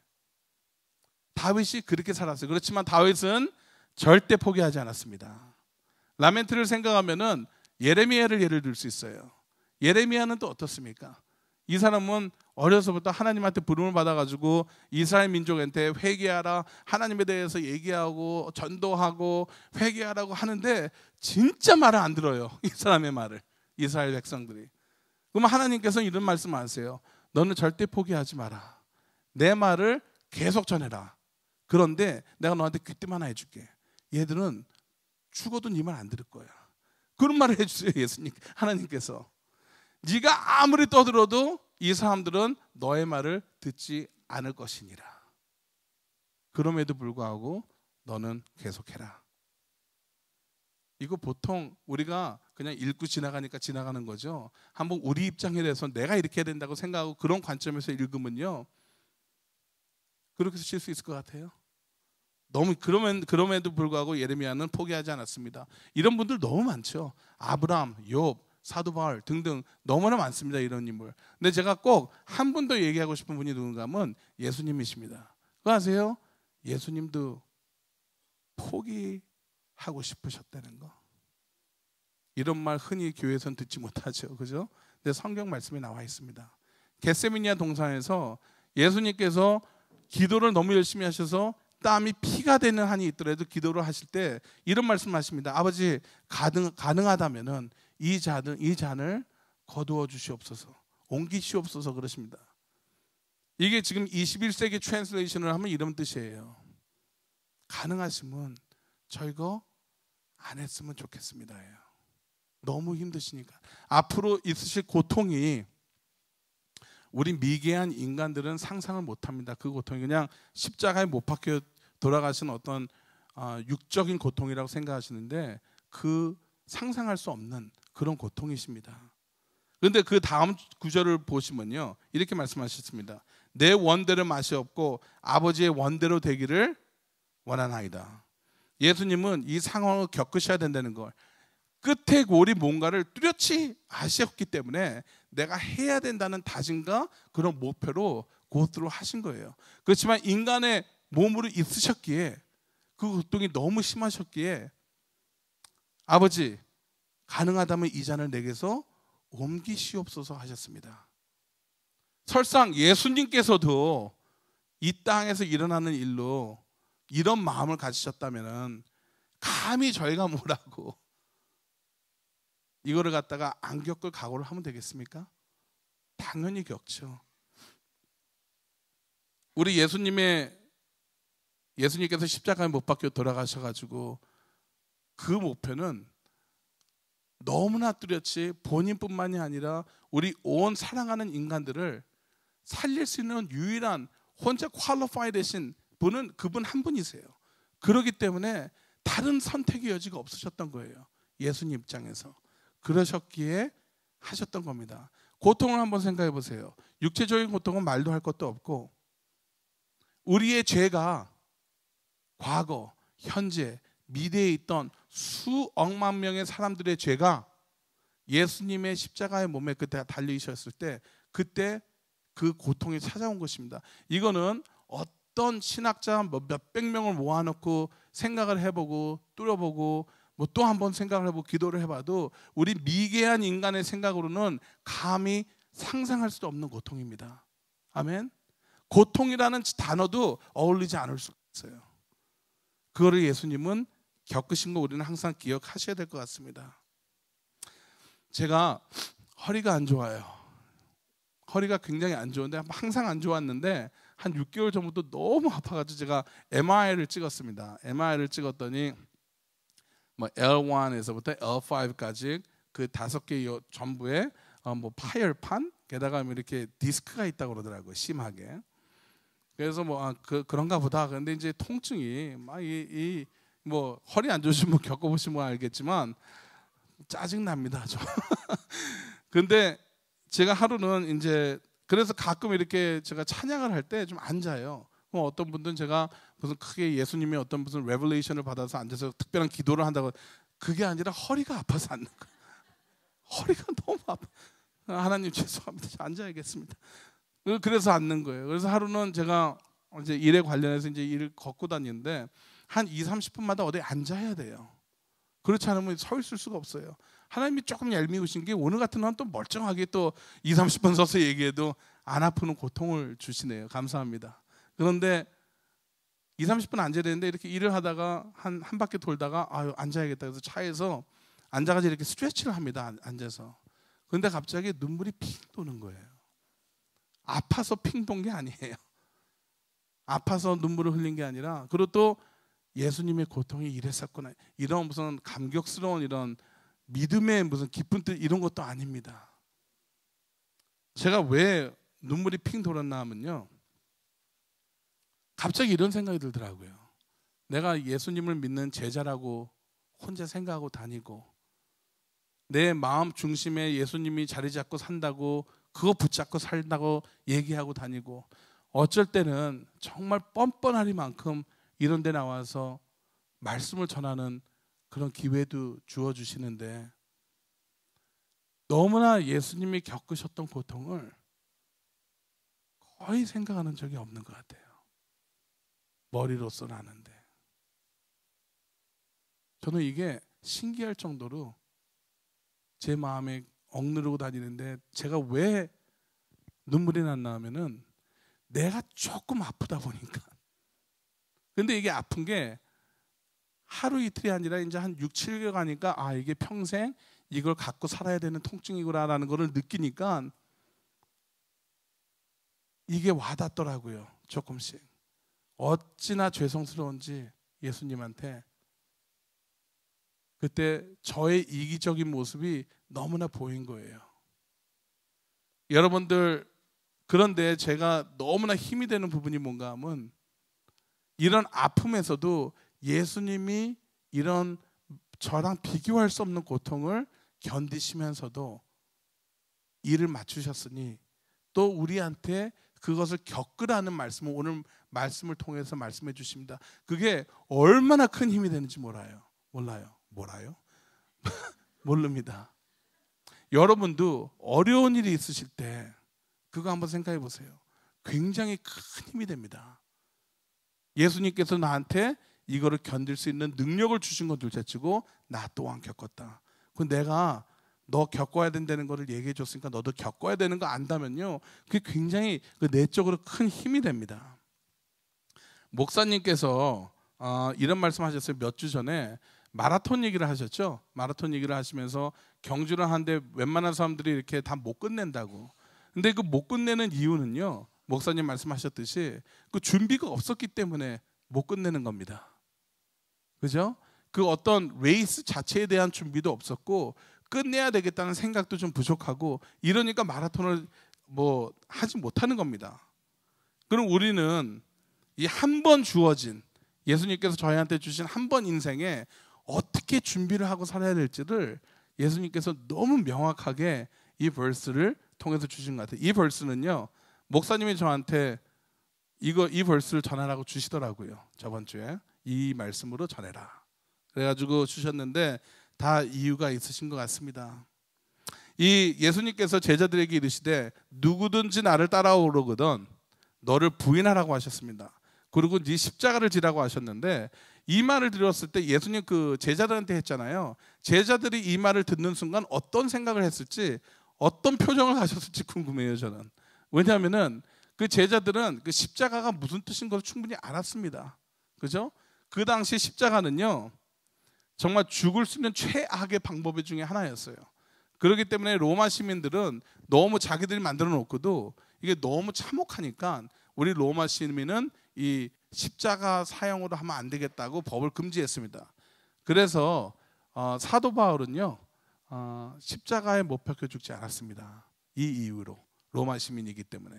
Speaker 1: 다윗이 그렇게 살았어요. 그렇지만 다윗은 절대 포기하지 않았습니다. 라멘트를 생각하면은 예레미야를 예를 들 수 있어요. 예레미야는 또 어떻습니까? 이 사람은 어려서부터 하나님한테 부름을 받아가지고 이스라엘 민족한테 회개하라, 하나님에 대해서 얘기하고 전도하고 회개하라고 하는데 진짜 말을 안 들어요. 이 사람의 말을, 이스라엘 백성들이. 그럼 하나님께서는 이런 말씀 하세요. 너는 절대 포기하지 마라. 내 말을 계속 전해라. 그런데 내가 너한테 귀뜸 하나 해줄게. 얘들은 죽어도 네 말 안 들을 거야. 그런 말을 해주세요. 예수님, 하나님께서. 네가 아무리 떠들어도 이 사람들은 너의 말을 듣지 않을 것이니라. 그럼에도 불구하고 너는 계속해라. 이거 보통 우리가 그냥 읽고 지나가니까 지나가는 거죠. 한번 우리 입장에 대해서 내가 이렇게 해야 된다고 생각하고 그런 관점에서 읽으면요, 그렇게 쓰실 수 있을 것 같아요. 너무 그럼에도 불구하고 예레미야는 포기하지 않았습니다. 이런 분들 너무 많죠. 아브람, 욥, 사도 바울 등등 너무나 많습니다. 이런 인물. 근데 제가 꼭 한 분 더 얘기하고 싶은 분이 누군가 하면 예수님이십니다. 그거 아세요? 예수님도 포기하고 싶으셨다는 거. 이런 말 흔히 교회에서는 듣지 못하죠. 그죠? 근데 성경 말씀에 나와 있습니다. 겟세마네 동산에서 예수님께서 기도를 너무 열심히 하셔서 땀이 피가 되는 한이 있더라도 기도를 하실 때 이런 말씀하십니다. 아버지, 가능하다면은 이 잔을 거두어 주시옵소서, 옮기시옵소서 그러십니다. 이게 지금 21세기 트랜슬레이션을 하면 이런 뜻이에요. 가능하시면 저 이거 안 했으면 좋겠습니다. 너무 힘드시니까. 앞으로 있으실 고통이 우리 미개한 인간들은 상상을 못합니다. 그 고통이 그냥 십자가에 못 박혀 돌아가신 어떤 육적인 고통이라고 생각하시는데 그 상상할 수 없는 그런 고통이십니다. 그런데 그 다음 구절을 보시면요, 이렇게 말씀하셨습니다. 내 원대로 맛이 없고 아버지의 원대로 되기를 원하나이다. 예수님은 이 상황을 겪으셔야 된다는 걸, 끝에 골이 뭔가를 뚜렷이 아셨기 때문에 내가 해야 된다는 다짐과 그런 목표로 고스로 하신 거예요. 그렇지만 인간의 몸으로 있으셨기에 그 고통이 너무 심하셨기에 아버지, 가능하다면 이 잔을 내게서 옮기시옵소서 하셨습니다. 설상 예수님께서도 이 땅에서 일어나는 일로 이런 마음을 가지셨다면 감히 저희가 뭐라고 이거를 갖다가 안 겪을 각오를 하면 되겠습니까? 당연히 겪죠. 우리 예수님께서 십자가에 못 박혀 돌아가셔가지고 그 목표는 너무나 뚜렷이 본인뿐만이 아니라 우리 온 사랑하는 인간들을 살릴 수 있는 유일한 혼자 퀄리파이 되신 분은 그분 한 분이세요. 그렇기 때문에 다른 선택의 여지가 없으셨던 거예요. 예수님 입장에서. 그러셨기에 하셨던 겁니다. 고통을 한번 생각해 보세요. 육체적인 고통은 말도 할 것도 없고 우리의 죄가 과거, 현재, 미래에 있던 수억만 명의 사람들의 죄가 예수님의 십자가의 몸에 그때 달리셨을 때 그때 그 고통이 찾아온 것입니다. 이거는 어떤 신학자 몇백 명을 모아놓고 생각을 해보고 뚫어보고 뭐 또 한 번 생각을 해보고 기도를 해봐도 우리 미개한 인간의 생각으로는 감히 상상할 수 없는 고통입니다. 아멘. 고통이라는 단어도 어울리지 않을 수가 있어요. 그거를 예수님은 겪으신 거 우리는 항상 기억하셔야 될 것 같습니다. 제가 허리가 안 좋아요. 허리가 굉장히 안 좋은데 항상 안 좋았는데 한 6개월 전부터 너무 아파가지고 제가 MRI를 찍었습니다. MRI를 찍었더니 뭐 L1에서부터 L5까지 그 5개 전부에 뭐 파열판 게다가 이렇게 디스크가 있다고 그러더라고요. 심하게. 그래서 뭐 그런가 보다. 그런데 이제 통증이 막 뭐 허리 안 좋으신 분 겪어보시면 알겠지만 짜증 납니다. 좀. 근데 제가 하루는 이제 그래서 가끔 이렇게 제가 찬양을 할 때 좀 앉아요. 어떤 분들은 제가 무슨 크게 예수님의 어떤 무슨 레벨레이션을 받아서 앉아서 특별한 기도를 한다고, 그게 아니라 허리가 아파서 앉는 거예요. 허리가 너무 아파. 하나님 죄송합니다. 앉아야겠습니다. 그래서 앉는 거예요. 그래서 하루는 제가 이제 일에 관련해서 이제 일을 걷고 다니는데 한 20-30분마다 어디 앉아야 돼요. 그렇지 않으면 서 있을 수가 없어요. 하나님이 조금 얄미우신 게 오늘 같은 날 또 멀쩡하게 또 20-30분 서서 얘기해도 안 아프는 고통을 주시네요. 감사합니다. 그런데 20-30분 앉아야 되는데 이렇게 일을 하다가 한 바퀴 돌다가 앉아야겠다. 그래서 차에서 앉아가지고 이렇게 스트레치를 합니다. 앉아서. 그런데 갑자기 눈물이 핑 도는 거예요. 아파서 핑 돈 게 아니에요. 아파서 눈물을 흘린 게 아니라, 그리고 또 예수님의 고통이 이랬었구나, 이런 무슨 감격스러운 이런 믿음의 무슨 기쁜 뜻 이런 것도 아닙니다. 제가 왜 눈물이 핑 돌았나 하면요, 갑자기 이런 생각이 들더라고요. 내가 예수님을 믿는 제자라고 혼자 생각하고 다니고 내 마음 중심에 예수님이 자리 잡고 산다고 그거 붙잡고 살다고 얘기하고 다니고 어쩔 때는 정말 뻔뻔하리만큼 이런 데 나와서 말씀을 전하는 그런 기회도 주어주시는데 너무나 예수님이 겪으셨던 고통을 거의 생각하는 적이 없는 것 같아요. 머리로서는 아는데. 저는 이게 신기할 정도로 제 마음에 억누르고 다니는데 제가 왜 눈물이 났나 하면은 내가 조금 아프다 보니까. 근데 이게 아픈 게 하루 이틀이 아니라 이제 한 6, 7개월 가니까 아 이게 평생 이걸 갖고 살아야 되는 통증이구나라는 걸 느끼니까 이게 와닿더라고요. 조금씩. 어찌나 죄송스러운지 예수님한테 그때 저의 이기적인 모습이 너무나 보인 거예요. 여러분들 그런데 제가 너무나 힘이 되는 부분이 뭔가 하면 이런 아픔에서도 예수님이 이런 저랑 비교할 수 없는 고통을 견디시면서도 일을 맞추셨으니 또 우리한테 그것을 겪으라는 말씀을 오늘 말씀을 통해서 말씀해 주십니다. 그게 얼마나 큰 힘이 되는지 몰라요. 모릅니다. 여러분도 어려운 일이 있으실 때 그거 한번 생각해 보세요. 굉장히 큰 힘이 됩니다. 예수님께서 나한테 이거를 견딜 수 있는 능력을 주신 건 둘째치고 나 또한 겪었다. 그 내가 너 겪어야 된다는 거를 얘기해 줬으니까 너도 겪어야 되는 거 안다면요, 그게 굉장히 내적으로 큰 힘이 됩니다. 목사님께서 이런 말씀하셨어요. 몇 주 전에 마라톤 얘기를 하셨죠. 마라톤 얘기를 하시면서 경주를 하는데 웬만한 사람들이 이렇게 다 못 끝낸다고. 근데 그 못 끝내는 이유는요, 목사님 말씀하셨듯이 그 준비가 없었기 때문에 못 끝내는 겁니다. 그죠? 그 어떤 레이스 자체에 대한 준비도 없었고 끝내야 되겠다는 생각도 좀 부족하고 이러니까 마라톤을 하지 못하는 겁니다. 그럼 우리는 이 한 번 주어진 예수님께서 저희한테 주신 한 번 인생에 어떻게 준비를 하고 살아야 될지를 예수님께서 너무 명확하게 이 벌스를 통해서 주신 것 같아요. 이 벌스는요, 목사님이 저한테 이 벌스를 전하라고 주시더라고요. 저번 주에 이 말씀으로 전해라 그래가지고 주셨는데 다 이유가 있으신 것 같습니다. 이 예수님께서 제자들에게 이르시되 누구든지 나를 따라오려거든 너를 부인하라고 하셨습니다. 그리고 네 십자가를 지라고 하셨는데 이 말을 들었을 때 예수님 그 제자들한테 했잖아요. 제자들이 이 말을 듣는 순간 어떤 생각을 했을지 어떤 표정을 하셨을지 궁금해요. 저는. 왜냐하면은 그 제자들은 그 십자가가 무슨 뜻인 걸 충분히 알았습니다. 그죠? 그 당시 십자가는요 정말 죽을 수 있는 최악의 방법 중에 하나였어요. 그렇기 때문에 로마 시민들은 너무 자기들이 만들어 놓고도 이게 너무 참혹하니까 우리 로마 시민은 이 십자가 사형으로 하면 안 되겠다고 법을 금지했습니다. 그래서 사도 바울은요 십자가에 못 박혀 죽지 않았습니다. 이 이유로 로마 시민이기 때문에.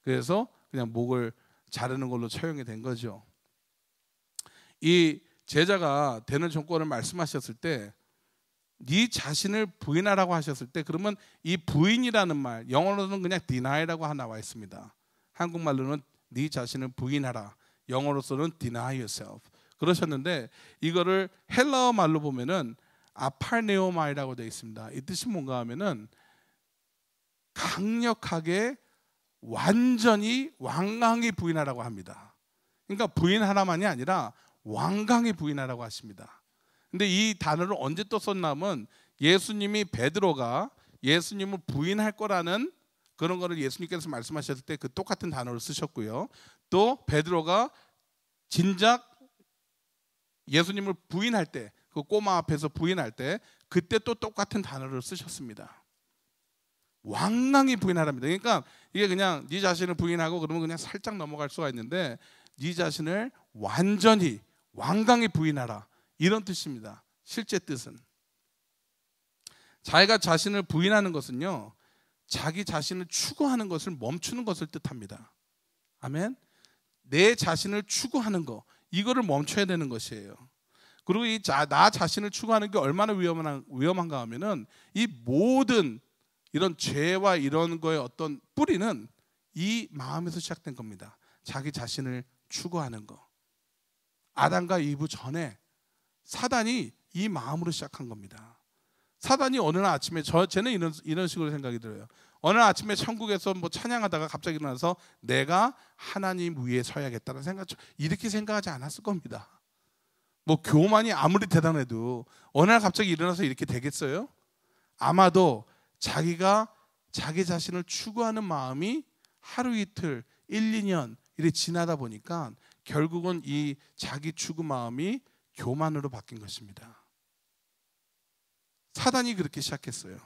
Speaker 1: 그래서 그냥 목을 자르는 걸로 처형이 된 거죠. 이 제자가 되는 정권을 말씀하셨을 때 네 자신을 부인하라고 하셨을 때 그러면 이 부인이라는 말 영어로는 그냥 deni라고 나와 있습니다. 한국말로는 네 자신을 부인하라, 영어로서는 deny yourself 그러셨는데 이거를 헬라어 말로 보면은 아팔네오마이라고 되어 있습니다. 이 뜻이 뭔가 하면은 강력하게 완전히 완강히 부인하라고 합니다. 그러니까 부인하라만이 아니라 완강히 부인하라고 하십니다. 근데 이 단어를 언제 또 썼냐면 예수님이 베드로가 예수님을 부인할 거라는 그런 거를 예수님께서 말씀하셨을 때 그 똑같은 단어를 쓰셨고요. 또 베드로가 진작 예수님을 부인할 때 그 꼬마 앞에서 부인할 때 그때 또 똑같은 단어를 쓰셨습니다. 완강히 부인하랍니다. 그러니까 이게 그냥 네 자신을 부인하고 그러면 그냥 살짝 넘어갈 수가 있는데 네 자신을 완전히 완강히 부인하라 이런 뜻입니다. 실제 뜻은 자기가 자신을 부인하는 것은요 자기 자신을 추구하는 것을 멈추는 것을 뜻합니다. 아멘. 내 자신을 추구하는 거 이거를 멈춰야 되는 것이에요. 그리고 나 자신을 추구하는 게 얼마나 위험한가 하면은 이 모든 이런 죄와 이런 거의 어떤 뿌리는 이 마음에서 시작된 겁니다. 자기 자신을 추구하는 거. 아담과 이브 전에 사단이 이 마음으로 시작한 겁니다. 사단이 어느 날 아침에 쟤는 이런 식으로 생각이 들어요. 어느 날 아침에 천국에서 뭐 찬양하다가 갑자기 일어나서 내가 하나님 위에 서야겠다는 생각, 이렇게 생각하지 않았을 겁니다. 뭐 교만이 아무리 대단해도 어느 날 갑자기 일어나서 이렇게 되겠어요? 아마도 자기가 자기 자신을 추구하는 마음이 하루 이틀 1, 2년 이렇게 지나다 보니까 결국은 이 자기 추구 마음이 교만으로 바뀐 것입니다. 사단이 그렇게 시작했어요.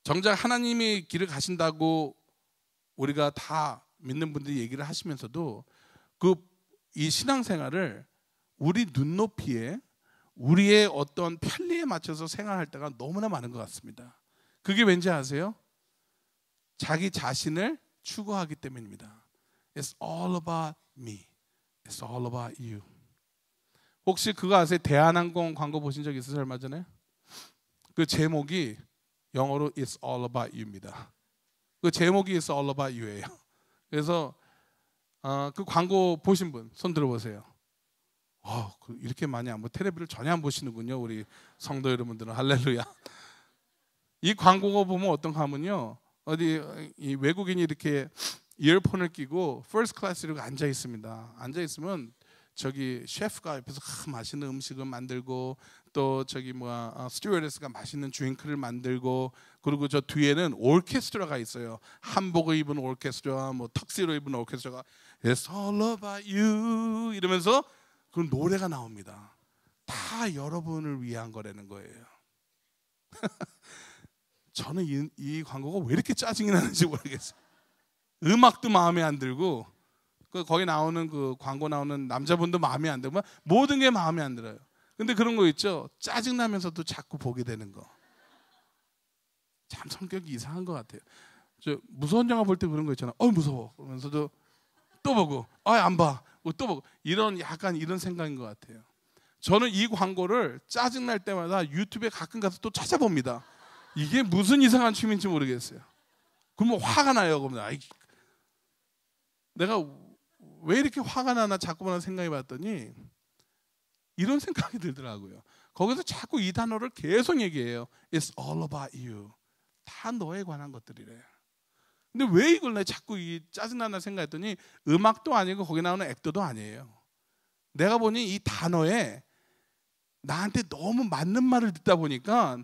Speaker 1: 정작 하나님이 길을 가신다고 우리가 다 믿는 분들이 얘기를 하시면서도 이 신앙생활을 우리 눈높이에 우리의 어떤 편리에 맞춰서 생활할 때가 너무나 많은 것 같습니다. 그게 왠지 아세요? 자기 자신을 추구하기 때문입니다. It's all about me. It's all about you. 혹시 그거 아세요? 대한항공 광고 보신 적 있으세요? 얼마 전에? 그 제목이 영어로 It's all about you입니다. 그 제목이 It's all about you예요. 그래서 그 광고 보신 분 손 들어보세요. 이렇게 많이 안 텔레비를 전혀 안 보시는군요. 우리 성도 여러분들은. 할렐루야. 이 광고가 보면 어떤 하면요, 어디 이 외국인이 이렇게 이어폰을 끼고 퍼스트 클래스로 앉아 있습니다. 앉아 있으면 저기 셰프가 옆에서 맛있는 음식을 만들고, 또 저기 스튜어디스가 맛있는 드링크를 만들고, 그리고 저 뒤에는 오케스트라가 있어요. 한복을 입은 오케스트라, 뭐 턱시로 입은 오케스트라가 It's all about you 이러면서 그 노래가 나옵니다. 다 여러분을 위한 거라는 거예요. 저는 이 광고가 왜 이렇게 짜증이 나는지 모르겠어요. 음악도 마음에 안 들고, 거기 나오는 그 광고 나오는 남자분도 마음에 안 들고, 모든 게 마음에 안 들어요. 근데 그런 거 있죠. 짜증 나면서도 자꾸 보게 되는 거. 참 성격이 이상한 것 같아요. 저 무서운 영화 볼 때 그런 거 있잖아요. 무서워. 그러면서도 또 보고, 안 봐. 또 보고. 약간 이런 생각인 것 같아요. 저는 이 광고를 짜증 날 때마다 유튜브에 가끔 가서 또 찾아봅니다. 이게 무슨 이상한 취미인지 모르겠어요. 그러면 화가 나요. 그러면 내가 왜 이렇게 화가 나나 자꾸만 생각해 봤더니 이런 생각이 들더라고요. 거기서 자꾸 이 단어를 계속 얘기해요. It's all about you. 다 너에 관한 것들이래요. 근데 왜 이걸 내 자꾸 짜증나나 생각했더니 음악도 아니고 거기 나오는 액터도 아니에요. 내가 보니 이 단어에 나한테 너무 맞는 말을 듣다 보니까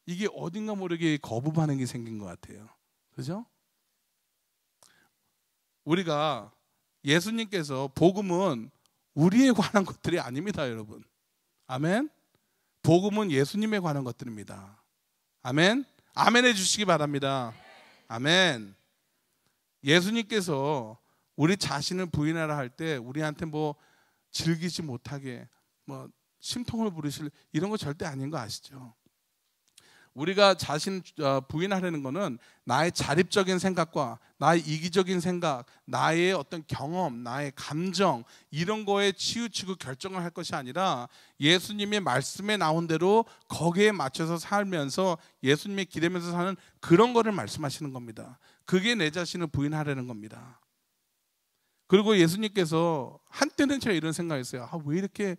Speaker 1: 이게 어딘가 모르게 거부 반응이 생긴 것 같아요. 그죠? 우리가 예수님께서 복음은 우리에 관한 것들이 아닙니다, 여러분. 아멘. 복음은 예수님에 관한 것들입니다. 아멘. 아멘 해주시기 바랍니다. 아멘. 예수님께서 우리 자신을 부인하라 할 때 우리한테 즐기지 못하게 심통을 부리실 이런 거 절대 아닌 거 아시죠? 우리가 자신 부인하려는 거는 나의 자립적인 생각과 나의 이기적인 생각, 나의 어떤 경험, 나의 감정 이런 거에 치우치고 결정을 할 것이 아니라 예수님의 말씀에 나온 대로 거기에 맞춰서 살면서 예수님의 기대면서 사는 그런 거를 말씀하시는 겁니다. 그게 내 자신을 부인하려는 겁니다. 그리고 예수님께서 한때는 제가 이런 생각했어요. 왜 이렇게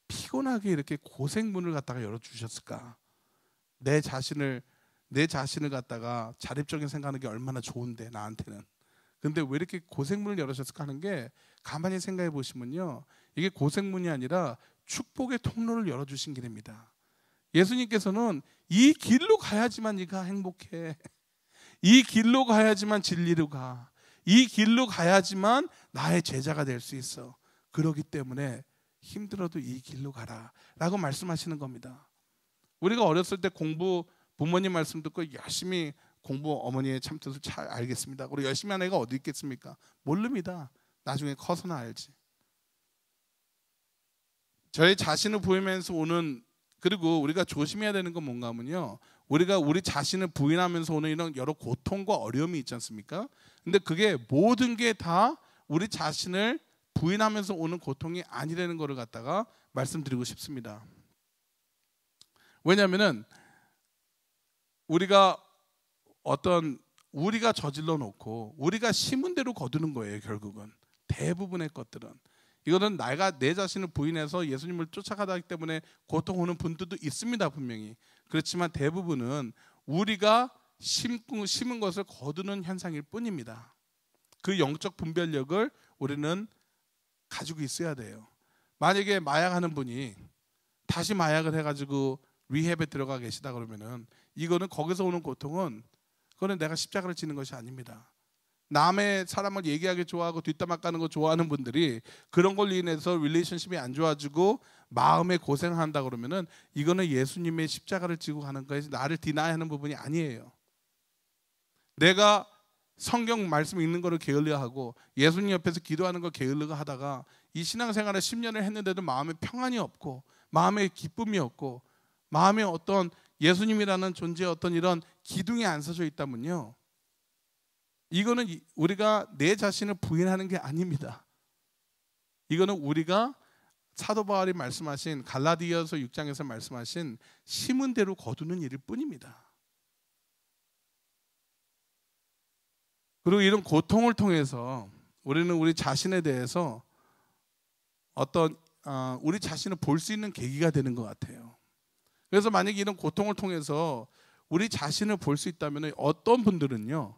Speaker 1: 피곤하게 이렇게 고생문을 갖다가 열어주셨을까? 내 자신을 갖다가 자립적인 생각하는 게 얼마나 좋은데 나한테는. 근데 왜 이렇게 고생문을 열으셨을까 하는 게 가만히 생각해 보시면요, 이게 고생문이 아니라 축복의 통로를 열어주신 길입니다. 예수님께서는 이 길로 가야지만 네가 행복해. 이 길로 가야지만 진리로 가. 이 길로 가야지만 나의 제자가 될 수 있어. 그러기 때문에 힘들어도 이 길로 가라 라고 말씀하시는 겁니다. 우리가 어렸을 때 부모님 말씀 듣고 열심히 공부 어머니의 참뜻을 잘 알겠습니다. 그리고 열심히 하는 애가 어디 있겠습니까? 모릅니다. 나중에 커서는 알지. 저희 자신을 부인하면서 오는, 그리고 우리가 조심해야 되는 건 뭔가 하면요, 우리가 우리 자신을 부인하면서 오는 이런 여러 고통과 어려움이 있지 않습니까? 근데 그게 모든 게 다 우리 자신을 부인하면서 오는 고통이 아니라는 거를 갖다가 말씀드리고 싶습니다. 왜냐하면은 우리가 우리가 저질러 놓고 우리가 심은 대로 거두는 거예요. 결국은 대부분의 것들은 이거는 내가 내 자신을 부인해서 예수님을 쫓아가다 때문에 고통 오는 분들도 있습니다, 분명히. 그렇지만 대부분은 우리가 심은 것을 거두는 현상일 뿐입니다. 그 영적 분별력을 우리는 가지고 있어야 돼요. 만약에 마약하는 분이 다시 마약을 해가지고 리헵에 들어가 계시다 그러면은 이거는 거기서 오는 고통은 그거는 내가 십자가를 지는 것이 아닙니다. 남의 사람을 얘기하기 좋아하고 뒷담화 까는 거 좋아하는 분들이 그런 걸로 인해서 릴레이션십이 안 좋아지고 마음에 고생한다 그러면은 이거는 예수님의 십자가를 지고 가는 거에서 나를 디나이하는 부분이 아니에요. 내가 성경 말씀 읽는 거를 게을러하고 예수님 옆에서 기도하는 거 게을러 하다가 이 신앙생활을 10년을 했는데도 마음에 평안이 없고 마음에 기쁨이 없고 마음에 어떤 예수님이라는 존재의 어떤 이런 기둥이 안 서져 있다면요, 이거는 우리가 내 자신을 부인하는 게 아닙니다. 이거는 우리가 사도 바울이 말씀하신 갈라디아서 6장에서 말씀하신 심은 대로 거두는 일일 뿐입니다. 그리고 이런 고통을 통해서 우리는 우리 자신에 대해서 어떤 우리 자신을 볼 수 있는 계기가 되는 것 같아요. 그래서 만약에 이런 고통을 통해서 우리 자신을 볼 수 있다면 어떤 분들은요,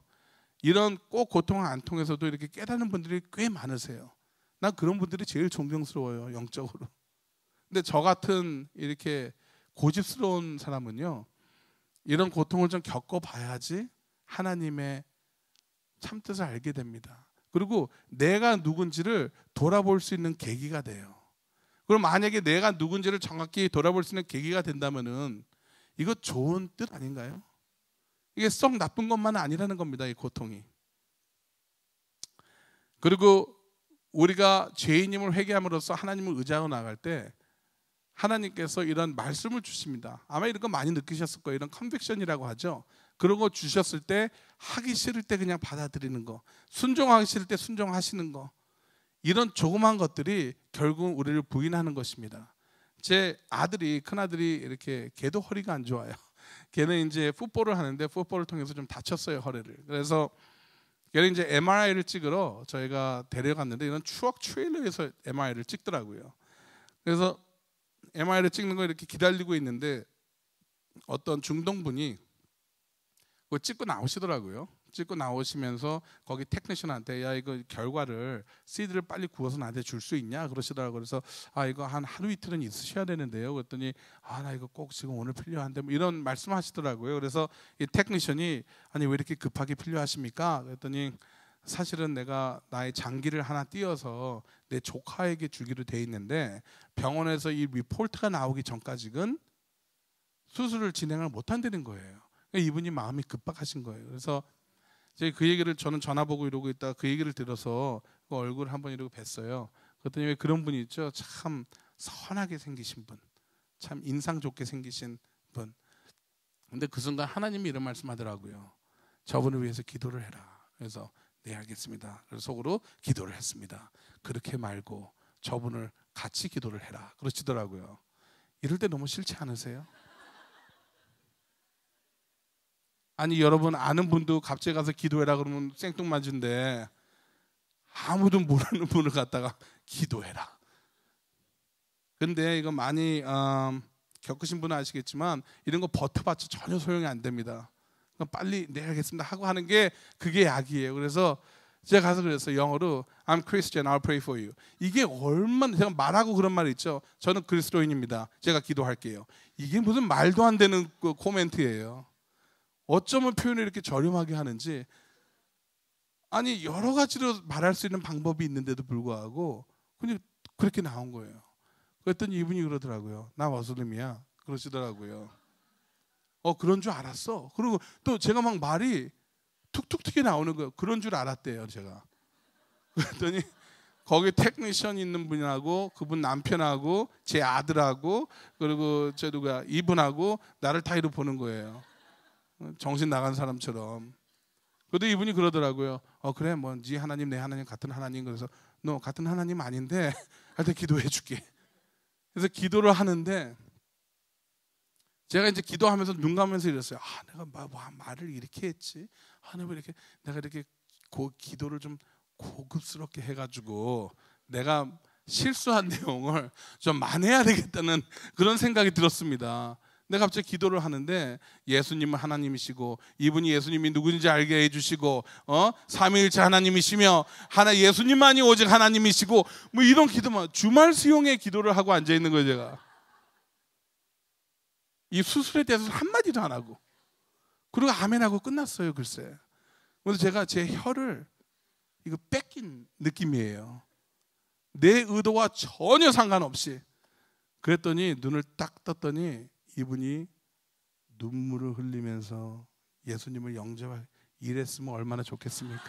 Speaker 1: 이런 꼭 고통을 안 통해서도 이렇게 깨닫는 분들이 꽤 많으세요. 난 그런 분들이 제일 존경스러워요, 영적으로. 근데 저 같은 이렇게 고집스러운 사람은요, 이런 고통을 좀 겪어봐야지 하나님의 참 뜻을 알게 됩니다. 그리고 내가 누군지를 돌아볼 수 있는 계기가 돼요. 그럼 만약에 내가 누군지를 정확히 돌아볼 수 있는 계기가 된다면은 이거 좋은 뜻 아닌가요? 이게 썩 나쁜 것만은 아니라는 겁니다, 이 고통이. 그리고 우리가 죄인임을 회개함으로써 하나님을 의지하고 나갈 때 하나님께서 이런 말씀을 주십니다. 아마 이런 거 많이 느끼셨을 거예요. 이런 컨빅션이라고 하죠. 그런 거 주셨을 때 하기 싫을 때 그냥 받아들이는 거, 순종하기 싫을 때 순종하시는 거, 이런 조그만 것들이 결국 우리를 부인하는 것입니다. 제 아들이, 큰아들이 이렇게 걔도 허리가 안 좋아요. 걔는 이제 풋볼을 하는데 풋볼을 통해서 좀 다쳤어요, 허리를. 그래서 걔는 이제 MRI를 찍으러 저희가 데려갔는데 이런 추억 트레일러에서 MRI를 찍더라고요. 그래서 MRI를 찍는 거 이렇게 기다리고 있는데 어떤 중동분이 그거 찍고 나오시더라고요. 찍고 나오시면서 거기 테크니션한테 야 이거 결과를 CD를 빨리 구워서 나한테 줄 수 있냐 그러시더라고요. 그래서 이거 한 하루 이틀은 있으셔야 되는데요. 그랬더니 나 이거 꼭 지금 오늘 필요한데 뭐 이런 말씀하시더라고요. 그래서 이 테크니션이 아니 왜 이렇게 급하게 필요하십니까? 그랬더니 사실은 내가 나의 장기를 하나 띄어서 내 조카에게 주기로 돼 있는데 병원에서 이 리포트가 나오기 전까지는 수술을 진행을 못 한다는 거예요. 이분이 마음이 급박하신 거예요. 그래서 그 얘기를 저는 전화 보고 이러고 있다가 그 얘기를 들어서 그 얼굴 한번 이러고 뵀어요. 그랬더니 왜 그런 분이 있죠. 참 선하게 생기신 분, 참 인상 좋게 생기신 분. 근데 그 순간 하나님이 이런 말씀하더라고요. 저분을 위해서 기도를 해라. 그래서 네 알겠습니다. 그래서 속으로 기도를 했습니다. 그렇게 말고 저분을 같이 기도를 해라 그러시더라고요. 이럴 때 너무 싫지 않으세요? 아니 여러분 아는 분도 갑자기 가서 기도해라 그러면 생뚱맞은데 아무도 모르는 분을 갖다가 기도해라. 근데 이거 많이 겪으신 분은 아시겠지만 이런 거 버텨봤자 전혀 소용이 안 됩니다. 빨리 네 알겠습니다 하고 하는 게 그게 약이에요. 그래서 제가 가서 그랬어요. 영어로 I'm Christian, I'll pray for you. 이게 얼마나 제가 말하고 그런 말 있죠. 저는 그리스도인입니다. 제가 기도할게요. 이게 무슨 말도 안 되는 그 코멘트예요. 어쩌면 표현을 이렇게 저렴하게 하는지. 아니 여러 가지로 말할 수 있는 방법이 있는데도 불구하고 그냥 그렇게 나온 거예요. 그랬더니 이분이 그러더라고요. 나 머슬림이야 그러시더라고요. 그런 줄 알았어. 그리고 또 제가 막 말이 툭툭 튀게 나오는 거예요. 그런 줄 알았대요 제가. 그랬더니 거기 테크니션 있는 분하고 그분 남편하고 제 아들하고 그리고 저 누가 이분하고 나를 다 이렇게 보는 거예요. 정신 나간 사람처럼. 그래도 이분이 그러더라고요. 그래 뭐 네 하나님 내 하나님 같은 하나님. 그래서 너 같은 하나님 아닌데 하여튼 기도해 줄게. 그래서 기도를 하는데 제가 이제 기도하면서 눈 감으면서 이랬어요. 내가 말을 이렇게 했지. 왜 이렇게 내가 이렇게 기도를 좀 고급스럽게 해가지고 내가 실수한 내용을 좀 만회해야 되겠다는 그런 생각이 들었습니다. 내가 갑자기 기도를 하는데 예수님은 하나님이시고 이분이 예수님이 누구인지 알게 해주시고 삼위일체 하나님이시며 예수님만이 오직 하나님이시고 뭐 이런 기도만, 주말 수용의 기도를 하고 앉아 있는 거예요. 제가 이 수술에 대해서 한마디도 안 하고, 그리고 아멘하고 끝났어요. 글쎄. 그래서 제가 제 혀를 이거 뺏긴 느낌이에요. 내 의도와 전혀 상관없이. 그랬더니 눈을 딱 떴더니 이분이 눈물을 흘리면서 예수님을 영접할, 이랬으면 얼마나 좋겠습니까?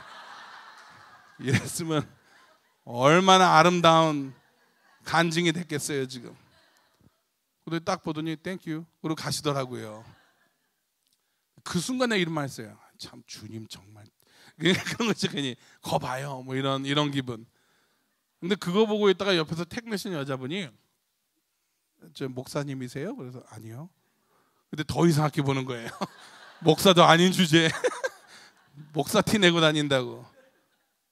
Speaker 1: 이랬으면 얼마나 아름다운 간증이 됐겠어요 지금. 그리고 딱 보더니 땡큐 그리고 가시더라고요. 그 순간에 이런 말 했어요. 참 주님 정말 그런 거죠. 괜히 거 봐요 뭐 이런 기분. 근데 그거 보고 있다가 옆에서 택매신 여자분이 저 목사님이세요? 그래서 아니요. 근데 더 이상하게 보는 거예요. 목사도 아닌 주제에 목사 티 내고 다닌다고.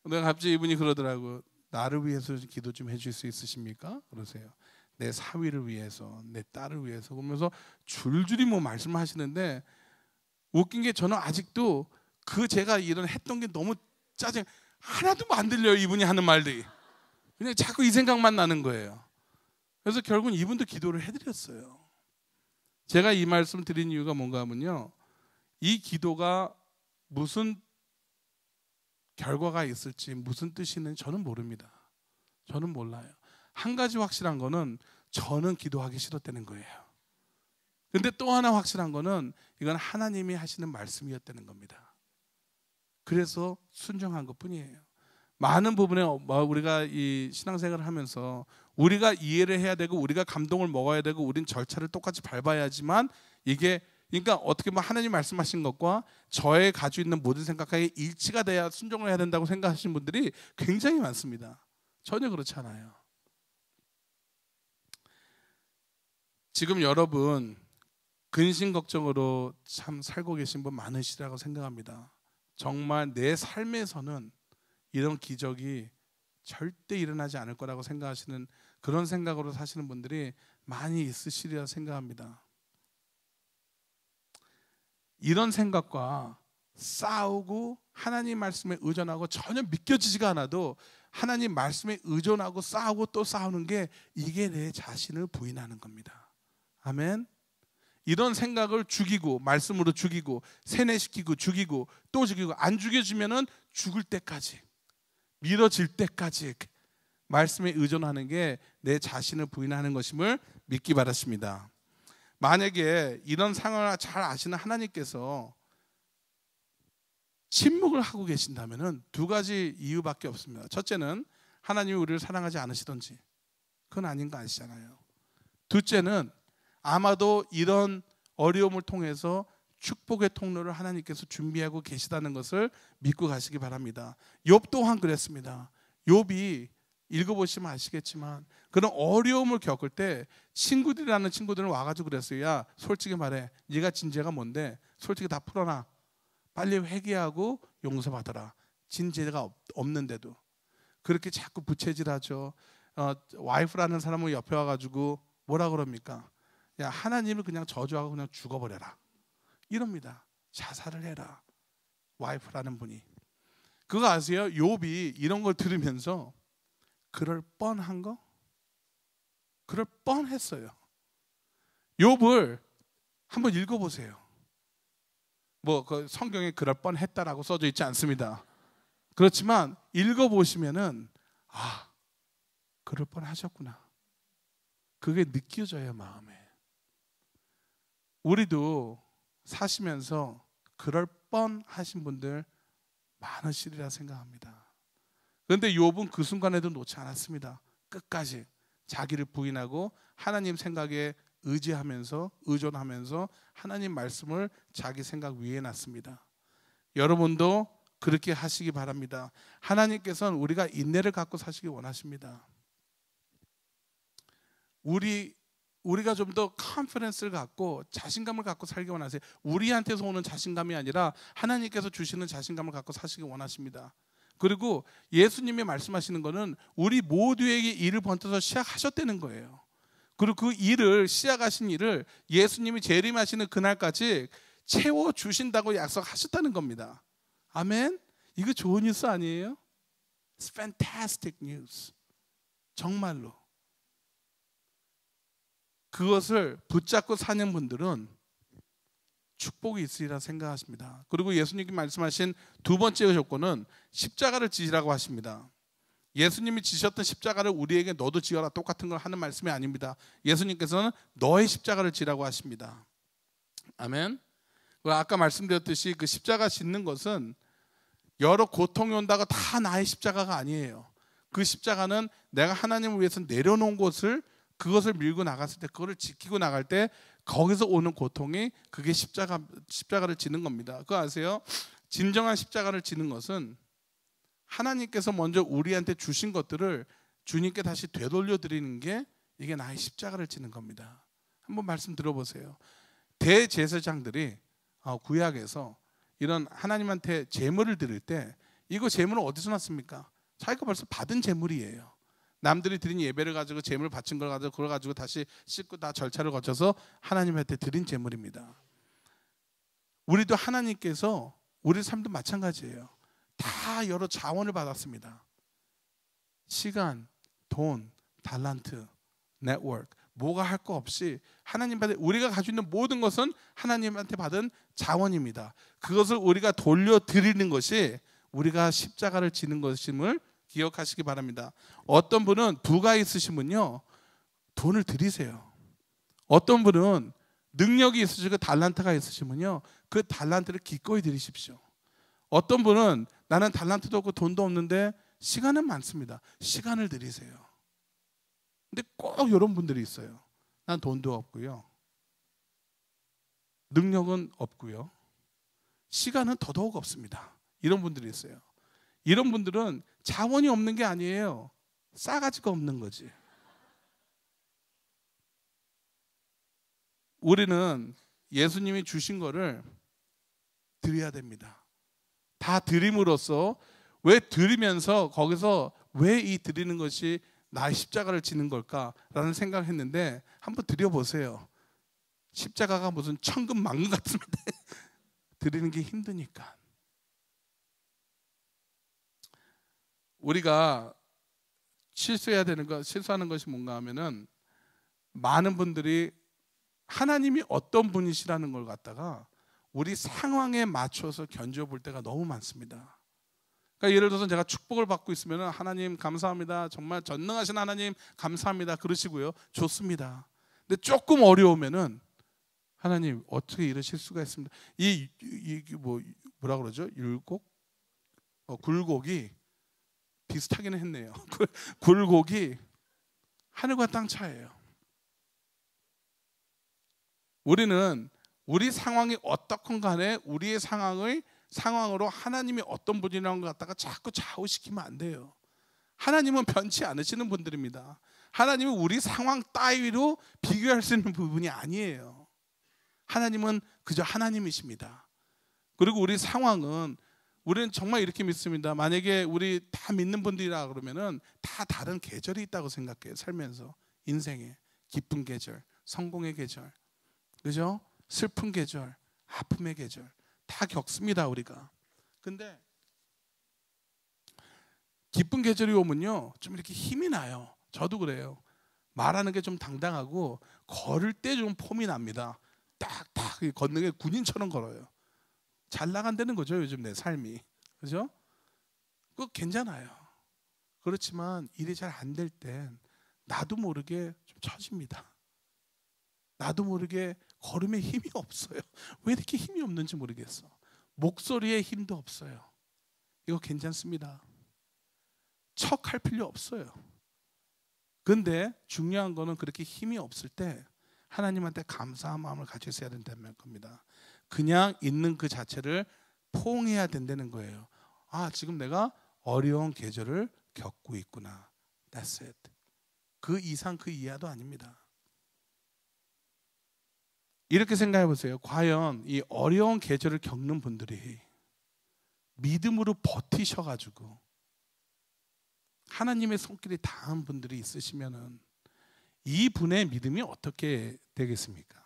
Speaker 1: 근데 갑자기 이분이 그러더라고. 나를 위해서 기도 좀 해줄 수 있으십니까? 그러세요. 내 사위를 위해서, 내 딸을 위해서. 그러면서 줄줄이 뭐 말씀하시는데 웃긴 게 저는 아직도 제가 이런 했던 게 너무 짜증, 하나도 안 들려요. 이분이 하는 말들이. 그냥 자꾸 이 생각만 나는 거예요. 그래서 결국은 이분도 기도를 해드렸어요. 제가 이 말씀 드린 이유가 뭔가 하면요, 이 기도가 무슨 결과가 있을지, 무슨 뜻이 있는지 저는 모릅니다. 저는 몰라요. 한 가지 확실한 거는 저는 기도하기 싫었다는 거예요. 근데 또 하나 확실한 거는 이건 하나님이 하시는 말씀이었다는 겁니다. 그래서 순종한 것뿐이에요. 많은 부분에 우리가 이 신앙생활을 하면서 우리가 이해를 해야 되고 우리가 감동을 먹어야 되고 우린 절차를 똑같이 밟아야지만 이게, 그러니까 어떻게 보면 하나님 말씀하신 것과 저의 가지고 있는 모든 생각하에 일치가 돼야 순종을 해야 된다고 생각하시는 분들이 굉장히 많습니다. 전혀 그렇지 않아요. 지금 여러분 근심 걱정으로 참 살고 계신 분 많으시라고 생각합니다. 정말 내 삶에서는 이런 기적이 절대 일어나지 않을 거라고 생각하시는 그런 생각으로 사시는 분들이 많이 있으시리라 생각합니다. 이런 생각과 싸우고 하나님 말씀에 의존하고 전혀 믿겨지지가 않아도 하나님 말씀에 의존하고 싸우고 또 싸우는 게 이게 내 자신을 부인하는 겁니다. 아멘. 이런 생각을 죽이고 말씀으로 죽이고 세뇌시키고 죽이고 또 죽이고 안 죽여지면은 죽을 때까지, 미뤄질 때까지 말씀에 의존하는 게 내 자신을 부인하는 것임을 믿기 바랍니다. 만약에 이런 상황을 잘 아시는 하나님께서 침묵을 하고 계신다면 두 가지 이유밖에 없습니다. 첫째는 하나님이 우리를 사랑하지 않으시던지 그건 아닌 거 아시잖아요. 둘째는 아마도 이런 어려움을 통해서 축복의 통로를 하나님께서 준비하고 계시다는 것을 믿고 가시기 바랍니다. 욥 또한 그랬습니다. 욥이 읽어보시면 아시겠지만 그런 어려움을 겪을 때 친구들이라는 친구들은 와가지고 그랬어요. 야, 솔직히 말해, 네가 진죄가 뭔데? 솔직히 다 풀어놔. 빨리 회개하고 용서받아라. 진죄가 없는데도 그렇게 자꾸 부채질하죠. 와이프라는 사람은 옆에 와가지고 뭐라 그럽니까? 야, 하나님을 그냥 저주하고 그냥 죽어버려라 이럽니다. 자살을 해라. 와이프라는 분이. 그거 아세요? 욥이 이런 걸 들으면서 그럴 뻔한 거? 그럴 뻔했어요. 욥을 한번 읽어보세요. 뭐 그 성경에 그럴 뻔했다라고 써져 있지 않습니다. 그렇지만 읽어보시면은 아, 그럴 뻔하셨구나. 그게 느껴져요, 마음에. 우리도 사시면서 그럴 뻔하신 분들 많으시리라 생각합니다. 그런데 욥은 그 순간에도 놓지 않았습니다. 끝까지 자기를 부인하고 하나님 생각에 의지하면서 의존하면서 하나님 말씀을 자기 생각 위에 놨습니다. 여러분도 그렇게 하시기 바랍니다. 하나님께서는 우리가 인내를 갖고 사시기 원하십니다. 우리가 좀 더 컨피던스를 갖고 자신감을 갖고 살기 원하세요. 우리한테서 오는 자신감이 아니라 하나님께서 주시는 자신감을 갖고 사시기 원하십니다. 그리고 예수님이 말씀하시는 거는 우리 모두에게 일을 번져서 시작하셨다는 거예요. 그리고 그 일을 시작하신 일을 예수님이 재림하시는 그날까지 채워주신다고 약속하셨다는 겁니다. 아멘. 이거 좋은 뉴스 아니에요? It's fantastic news. 정말로 그것을 붙잡고 사는 분들은 축복이 있으리라 생각하십니다. 그리고 예수님이 말씀하신 두 번째 조건은 십자가를 지시라고 하십니다. 예수님이 지셨던 십자가를 우리에게 너도 지어라 똑같은 걸 하는 말씀이 아닙니다. 예수님께서는 너의 십자가를 지라고 하십니다. 아멘. 아까 말씀드렸듯이 그 십자가 짓는 것은 여러 고통이 온다고 다 나의 십자가가 아니에요. 그 십자가는 내가 하나님을 위해서 내려놓은 것을 그것을 밀고 나갔을 때 그거를 지키고 나갈 때 거기서 오는 고통이 그게 십자가를 지는 겁니다. 그거 아세요? 진정한 십자가를 지는 것은 하나님께서 먼저 우리한테 주신 것들을 주님께 다시 되돌려 드리는 게 이게 나의 십자가를 지는 겁니다. 한번 말씀 들어보세요. 대제사장들이 구약에서 이런 하나님한테 제물을 드릴 때 이거 제물은 어디서 났습니까? 자기가 벌써 받은 제물이에요. 남들이 드린 예배를 가지고 제물 바친 걸 가지고 그걸 가지고 다시 씻고 다 절차를 거쳐서 하나님한테 드린 제물입니다. 우리도 하나님께서 우리 삶도 마찬가지예요. 다 여러 자원을 받았습니다. 시간, 돈, 달란트, 네트워크 뭐가 할 거 없이 하나님한테 우리가 가지고 있는 모든 것은 하나님한테 받은 자원입니다. 그것을 우리가 돌려드리는 것이 우리가 십자가를 지는 것임을 기억하시기 바랍니다. 어떤 분은 부가 있으시면요 돈을 드리세요. 어떤 분은 능력이 있으시고 달란트가 있으시면요 그 달란트를 기꺼이 드리십시오. 어떤 분은 나는 달란트도 없고 돈도 없는데 시간은 많습니다. 시간을 드리세요. 근데 꼭 이런 분들이 있어요. 난 돈도 없고요, 능력은 없고요, 시간은 더더욱 없습니다. 이런 분들이 있어요. 이런 분들은 자원이 없는 게 아니에요. 싸가지가 없는 거지. 우리는 예수님이 주신 거를 드려야 됩니다. 다 드림으로써 왜 드리면서 거기서 왜 이 드리는 것이 나의 십자가를 지는 걸까라는 생각을 했는데 한번 드려보세요. 십자가가 무슨 천금 만금 같은데 드리는 게 힘드니까. 우리가 실수하는 것이 뭔가 하면은 많은 분들이 하나님이 어떤 분이시라는 걸 갖다가 우리 상황에 맞춰서 견뎌볼 때가 너무 많습니다. 그러니까 예를 들어서 제가 축복을 받고 있으면 하나님 감사합니다. 정말 전능하신 하나님 감사합니다. 그러시고요. 좋습니다. 근데 조금 어려우면은 하나님 어떻게 이러실 수가 있습니다. 뭐라 그러죠? 굴곡이 비슷하기는 했네요. 굴곡이 하늘과 땅 차이예요. 우리는 우리 상황이 어떻건 간에 우리의 상황으로 하나님이 어떤 분이라는 것 갖다가 자꾸 좌우시키면 안 돼요. 하나님은 변치 않으시는 분들입니다. 하나님은 우리 상황 따위로 비교할 수 있는 부분이 아니에요. 하나님은 그저 하나님이십니다. 그리고 우리 상황은 우리는 정말 이렇게 믿습니다. 만약에 우리 다 믿는 분들이라 그러면은 다 다른 계절이 있다고 생각해요. 살면서 인생에 기쁜 계절, 성공의 계절, 그죠? 슬픈 계절, 아픔의 계절 다 겪습니다 우리가. 근데 기쁜 계절이 오면요 좀 이렇게 힘이 나요. 저도 그래요. 말하는 게 좀 당당하고 걸을 때 좀 폼이 납니다. 딱딱 걷는 게 군인처럼 걸어요. 잘 나간다는 거죠 요즘 내 삶이. 그죠? 그거 괜찮아요. 그렇지만 일이 잘 안 될 땐 나도 모르게 좀 처집니다. 나도 모르게 걸음에 힘이 없어요. 왜 이렇게 힘이 없는지 모르겠어. 목소리에 힘도 없어요. 이거 괜찮습니다. 척할 필요 없어요. 근데 중요한 거는 그렇게 힘이 없을 때 하나님한테 감사한 마음을 가지고 있어야 된다는 겁니다. 그냥 있는 그 자체를 포옹해야 된다는 거예요. 아, 지금 내가 어려운 계절을 겪고 있구나. That's it. 그 이상 그 이하도 아닙니다. 이렇게 생각해 보세요. 과연 이 어려운 계절을 겪는 분들이 믿음으로 버티셔가지고 하나님의 손길이 닿은 분들이 있으시면은 이 분의 믿음이 어떻게 되겠습니까?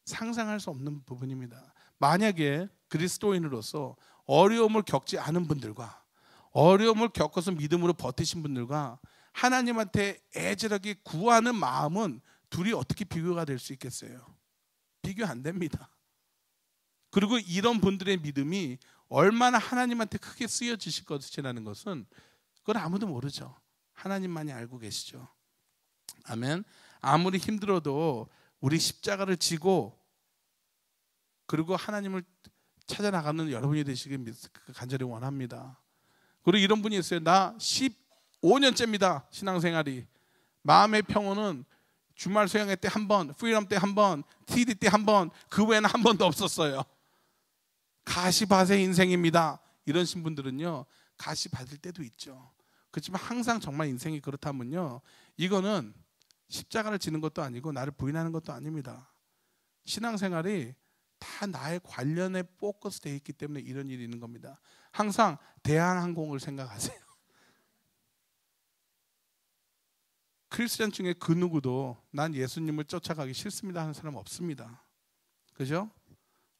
Speaker 1: 상상할 수 없는 부분입니다. 만약에 그리스도인으로서 어려움을 겪지 않은 분들과 어려움을 겪어서 믿음으로 버티신 분들과 하나님한테 애절하게 구하는 마음은 둘이 어떻게 비교가 될 수 있겠어요? 비교 안 됩니다. 그리고 이런 분들의 믿음이 얼마나 하나님한테 크게 쓰여지실 것이라는 것은 그걸 아무도 모르죠. 하나님만이 알고 계시죠. 아멘. 아무리 힘들어도 우리 십자가를 지고 그리고 하나님을 찾아 나가는 여러분이 되시길 간절히 원합니다. 그리고 이런 분이 있어요. 나 15년째입니다. 신앙생활이. 마음의 평온은 주말 수양회 때 한 번, 프리덤 때 한 번, TD 때 한 번, 그 외에는 한 번도 없었어요. 가시밭의 인생입니다. 이러신 분들은요, 가시 받을 때도 있죠. 그렇지만 항상 정말 인생이 그렇다면요, 이거는 십자가를 지는 것도 아니고 나를 부인하는 것도 아닙니다. 신앙생활이 다 나의 관련에 포커스 되어 있기 때문에 이런 일이 있는 겁니다. 항상 대한항공을 생각하세요. 크리스찬 중에 그 누구도 난 예수님을 쫓아가기 싫습니다 하는 사람 없습니다. 그죠?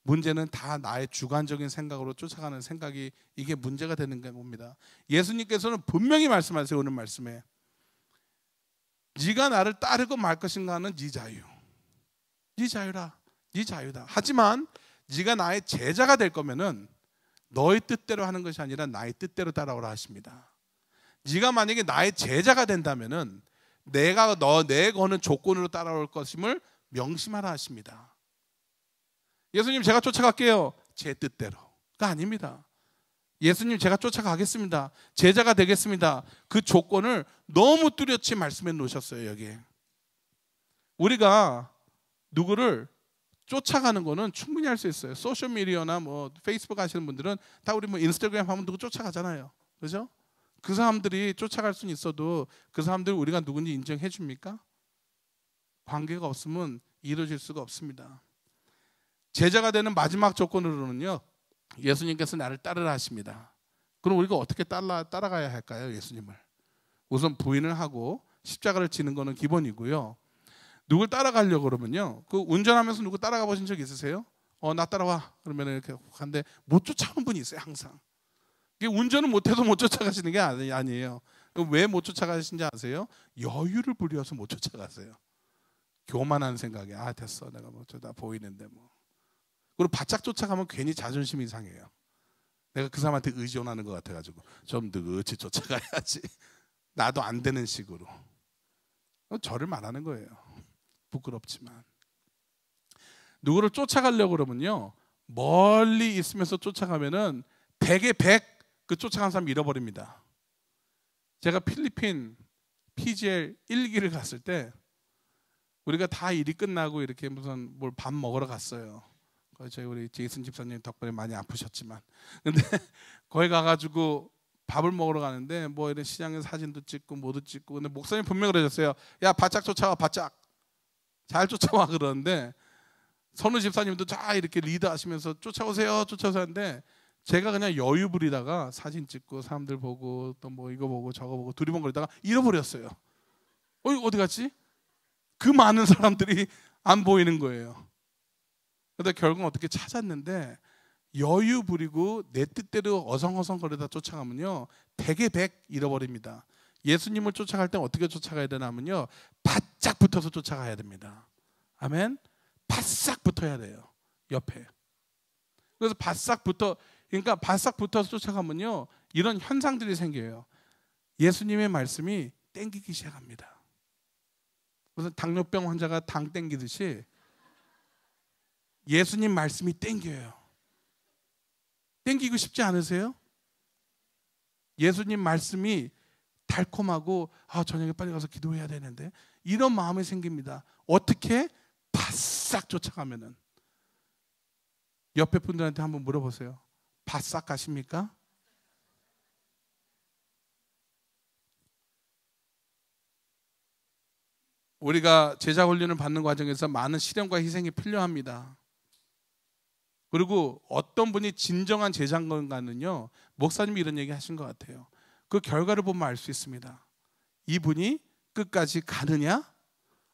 Speaker 1: 문제는 다 나의 주관적인 생각으로 쫓아가는 생각이 이게 문제가 되는 겁니다. 예수님께서는 분명히 말씀하세요. 오늘 말씀에 네가 나를 따르고 말 것인가는 네 자유. 네 자유라. 네 자유다. 하지만 네가 나의 제자가 될 거면은 너의 뜻대로 하는 것이 아니라 나의 뜻대로 따라오라 하십니다. 네가 만약에 나의 제자가 된다면은 내가 내 거는 조건으로 따라올 것임을 명심하라 하십니다. 예수님 제가 쫓아갈게요. 제 뜻대로가 아닙니다. 예수님 제가 쫓아가겠습니다. 제자가 되겠습니다. 그 조건을 너무 뚜렷이 말씀해 놓으셨어요. 여기에 우리가 누구를 쫓아가는 거는 충분히 할 수 있어요. 소셜미디어나 뭐 페이스북 하시는 분들은 다 우리 뭐 인스타그램 하면 누구 쫓아가잖아요. 그죠? 그 사람들이 쫓아갈 수는 있어도 그 사람들 우리가 누군지 인정해 줍니까? 관계가 없으면 이루어질 수가 없습니다. 제자가 되는 마지막 조건으로는요, 예수님께서 나를 따르라 하십니다. 그럼 우리가 어떻게 따라가야 할까요? 예수님을 우선 부인을 하고 십자가를 지는 거는 기본이고요. 누굴 따라가려고 그러면요, 그 운전하면서 누구 따라가 보신 적 있으세요? 나 따라와 그러면 이렇게 하는데 못 쫓아오는 분이 있어요. 항상 이게 운전을 못해서 못 쫓아가시는 게 아니에요. 왜 못 쫓아가시는지 아세요? 여유를 부려서 못 쫓아가세요. 교만한 생각에 됐어 내가 뭐 저다 보이는데 뭐. 그리고 바짝 쫓아가면 괜히 자존심이 상해요. 내가 그 사람한테 의존하는 것 같아가지고 좀 느긋이 쫓아가야지. 나도 안 되는 식으로. 저를 말하는 거예요. 부끄럽지만 누구를 쫓아가려고 그러면요, 멀리 있으면서 쫓아가면은 100에 100 그 쫓아간 사람 잃어버립니다. 제가 필리핀 PGL 1기를 갔을 때 우리가 다 일이 끝나고 이렇게 무슨 뭘 밥 먹으러 갔어요. 저희 우리 제이슨 집사님 덕분에 많이 아프셨지만, 근데 거기 가가지고 밥을 먹으러 가는데 뭐 이런 시장에서 사진도 찍고 뭐도 찍고, 근데 목사님 분명히 그러셨어요. 야 바짝 쫓아와, 바짝 잘 쫓아와. 그러는데 선우 집사님도 쫙 이렇게 리드하시면서 쫓아오세요 하는데 제가 그냥 여유 부리다가 사진 찍고 사람들 보고 또 뭐 이거 보고 저거 보고 두리번거리다가 잃어버렸어요. 어디 갔지? 그 많은 사람들이 안 보이는 거예요. 그런데 결국 어떻게 찾았는데, 여유 부리고 내 뜻대로 어성어성거리다 쫓아가면요 100에 100 잃어버립니다. 예수님을 쫓아갈 때 어떻게 쫓아가야 되냐면요, 바짝 붙어서 쫓아가야 됩니다. 아멘. 바싹 붙어야 돼요. 옆에. 그래서 바싹 붙어서 쫓아가면요 이런 현상들이 생겨요. 예수님의 말씀이 땡기기 시작합니다. 무슨 당뇨병 환자가 당 땡기듯이 예수님 말씀이 땡겨요. 땡기고 싶지 않으세요? 예수님 말씀이 달콤하고 저녁에 빨리 가서 기도해야 되는데, 이런 마음이 생깁니다. 어떻게? 바싹 쫓아가면은. 옆에 분들한테 한번 물어보세요. 바싹 가십니까? 우리가 제자 훈련을 받는 과정에서 많은 시련과 희생이 필요합니다. 그리고 어떤 분이 진정한 제자인가는요, 목사님이 이런 얘기 하신 것 같아요. 그 결과를 보면 알 수 있습니다. 이분이 끝까지 가느냐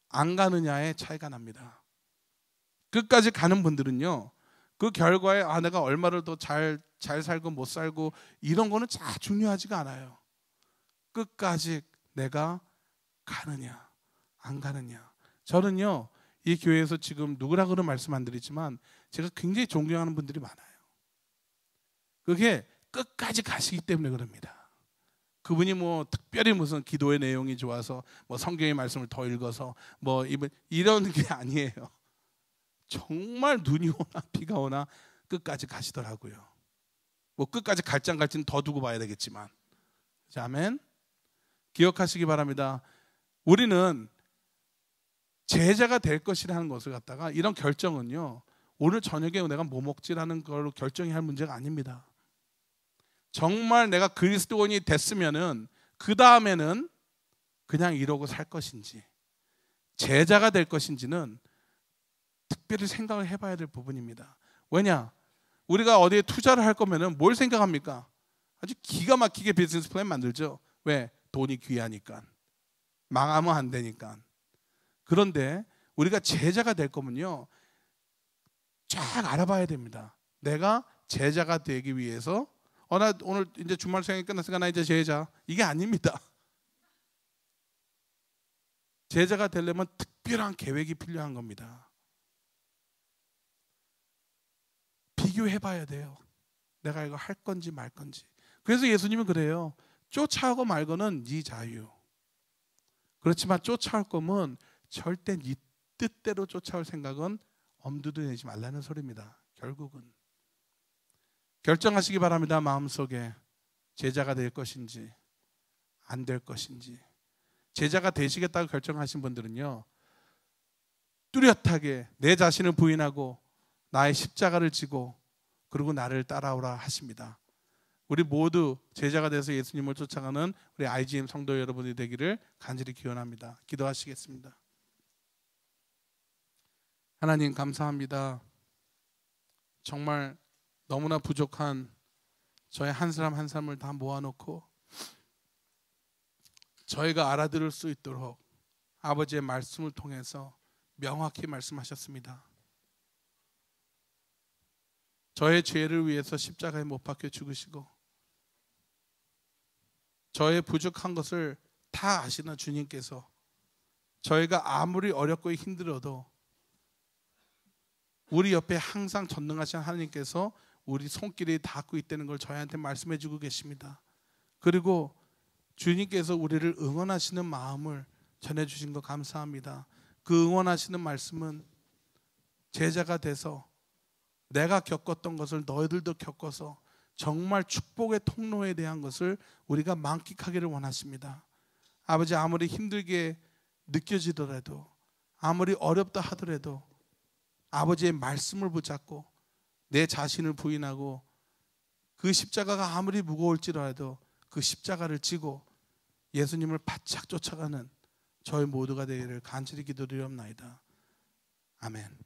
Speaker 1: 안 가느냐의 차이가 납니다. 끝까지 가는 분들은요, 그 결과에 내가 얼마를 더 잘 살고 못 살고 이런 거는 잘 중요하지가 않아요. 끝까지 내가 가느냐 안 가느냐. 저는요, 이 교회에서 지금 누구라고는 말씀 안 드리지만 제가 굉장히 존경하는 분들이 많아요. 그게 끝까지 가시기 때문에 그럽니다. 그분이 뭐 특별히 무슨 기도의 내용이 좋아서 뭐 성경의 말씀을 더 읽어서 뭐 이런 게 아니에요. 정말 눈이 오나 비가 오나 끝까지 가시더라고요. 뭐 끝까지 갈지 안 갈지는 더 두고 봐야 되겠지만. 아멘. 기억하시기 바랍니다. 우리는 제자가 될 것이라는 것을 갖다가 이런 결정은요, 오늘 저녁에 내가 뭐 먹지라는 걸로 결정해야 할 문제가 아닙니다. 정말 내가 그리스도인이 됐으면은 그 다음에는 그냥 이러고 살 것인지 제자가 될 것인지는 특별히 생각을 해봐야 될 부분입니다. 왜냐? 우리가 어디에 투자를 할 거면은 뭘 생각합니까? 아주 기가 막히게 비즈니스 플랜 만들죠. 왜? 돈이 귀하니까. 망하면 안 되니까. 그런데 우리가 제자가 될 거면요, 쫙 알아봐야 됩니다. 내가 제자가 되기 위해서 나 오늘 이제 주말 수양이 끝났으니까 나 이제 제자. 이게 아닙니다. 제자가 되려면 특별한 계획이 필요한 겁니다. 비교해봐야 돼요. 내가 이거 할 건지 말 건지. 그래서 예수님은 그래요. 쫓아오고 말고는 네 자유. 그렇지만 쫓아올 거면 절대 네 뜻대로 쫓아올 생각은 엄두도 내지 말라는 소리입니다. 결국은 결정하시기 바랍니다. 마음속에 제자가 될 것인지 안 될 것인지. 제자가 되시겠다고 결정하신 분들은요, 뚜렷하게 내 자신을 부인하고 나의 십자가를 지고 그리고 나를 따라오라 하십니다. 우리 모두 제자가 돼서 예수님을 쫓아가는 우리 IGM 성도 여러분이 되기를 간절히 기원합니다. 기도하시겠습니다. 하나님 감사합니다. 정말 너무나 부족한 저희 한 사람 한 사람을 다 모아놓고 저희가 알아들을 수 있도록 아버지의 말씀을 통해서 명확히 말씀하셨습니다. 저의 죄를 위해서 십자가에 못 박혀 죽으시고 저의 부족한 것을 다 아시는 주님께서 저희가 아무리 어렵고 힘들어도 우리 옆에 항상 전능하신 하나님께서 우리 손길이 닿고 있다는 걸 저희한테 말씀해 주고 계십니다. 그리고 주님께서 우리를 응원하시는 마음을 전해주신 거 감사합니다. 그 응원하시는 말씀은 제자가 돼서 내가 겪었던 것을 너희들도 겪어서 정말 축복의 통로에 대한 것을 우리가 만끽하기를 원하십니다. 아버지, 아무리 힘들게 느껴지더라도 아무리 어렵다 하더라도 아버지의 말씀을 붙잡고 내 자신을 부인하고 그 십자가가 아무리 무거울지라도 그 십자가를 지고 예수님을 바짝 쫓아가는 저희 모두가 되기를 간절히 기도드리옵나이다. 아멘.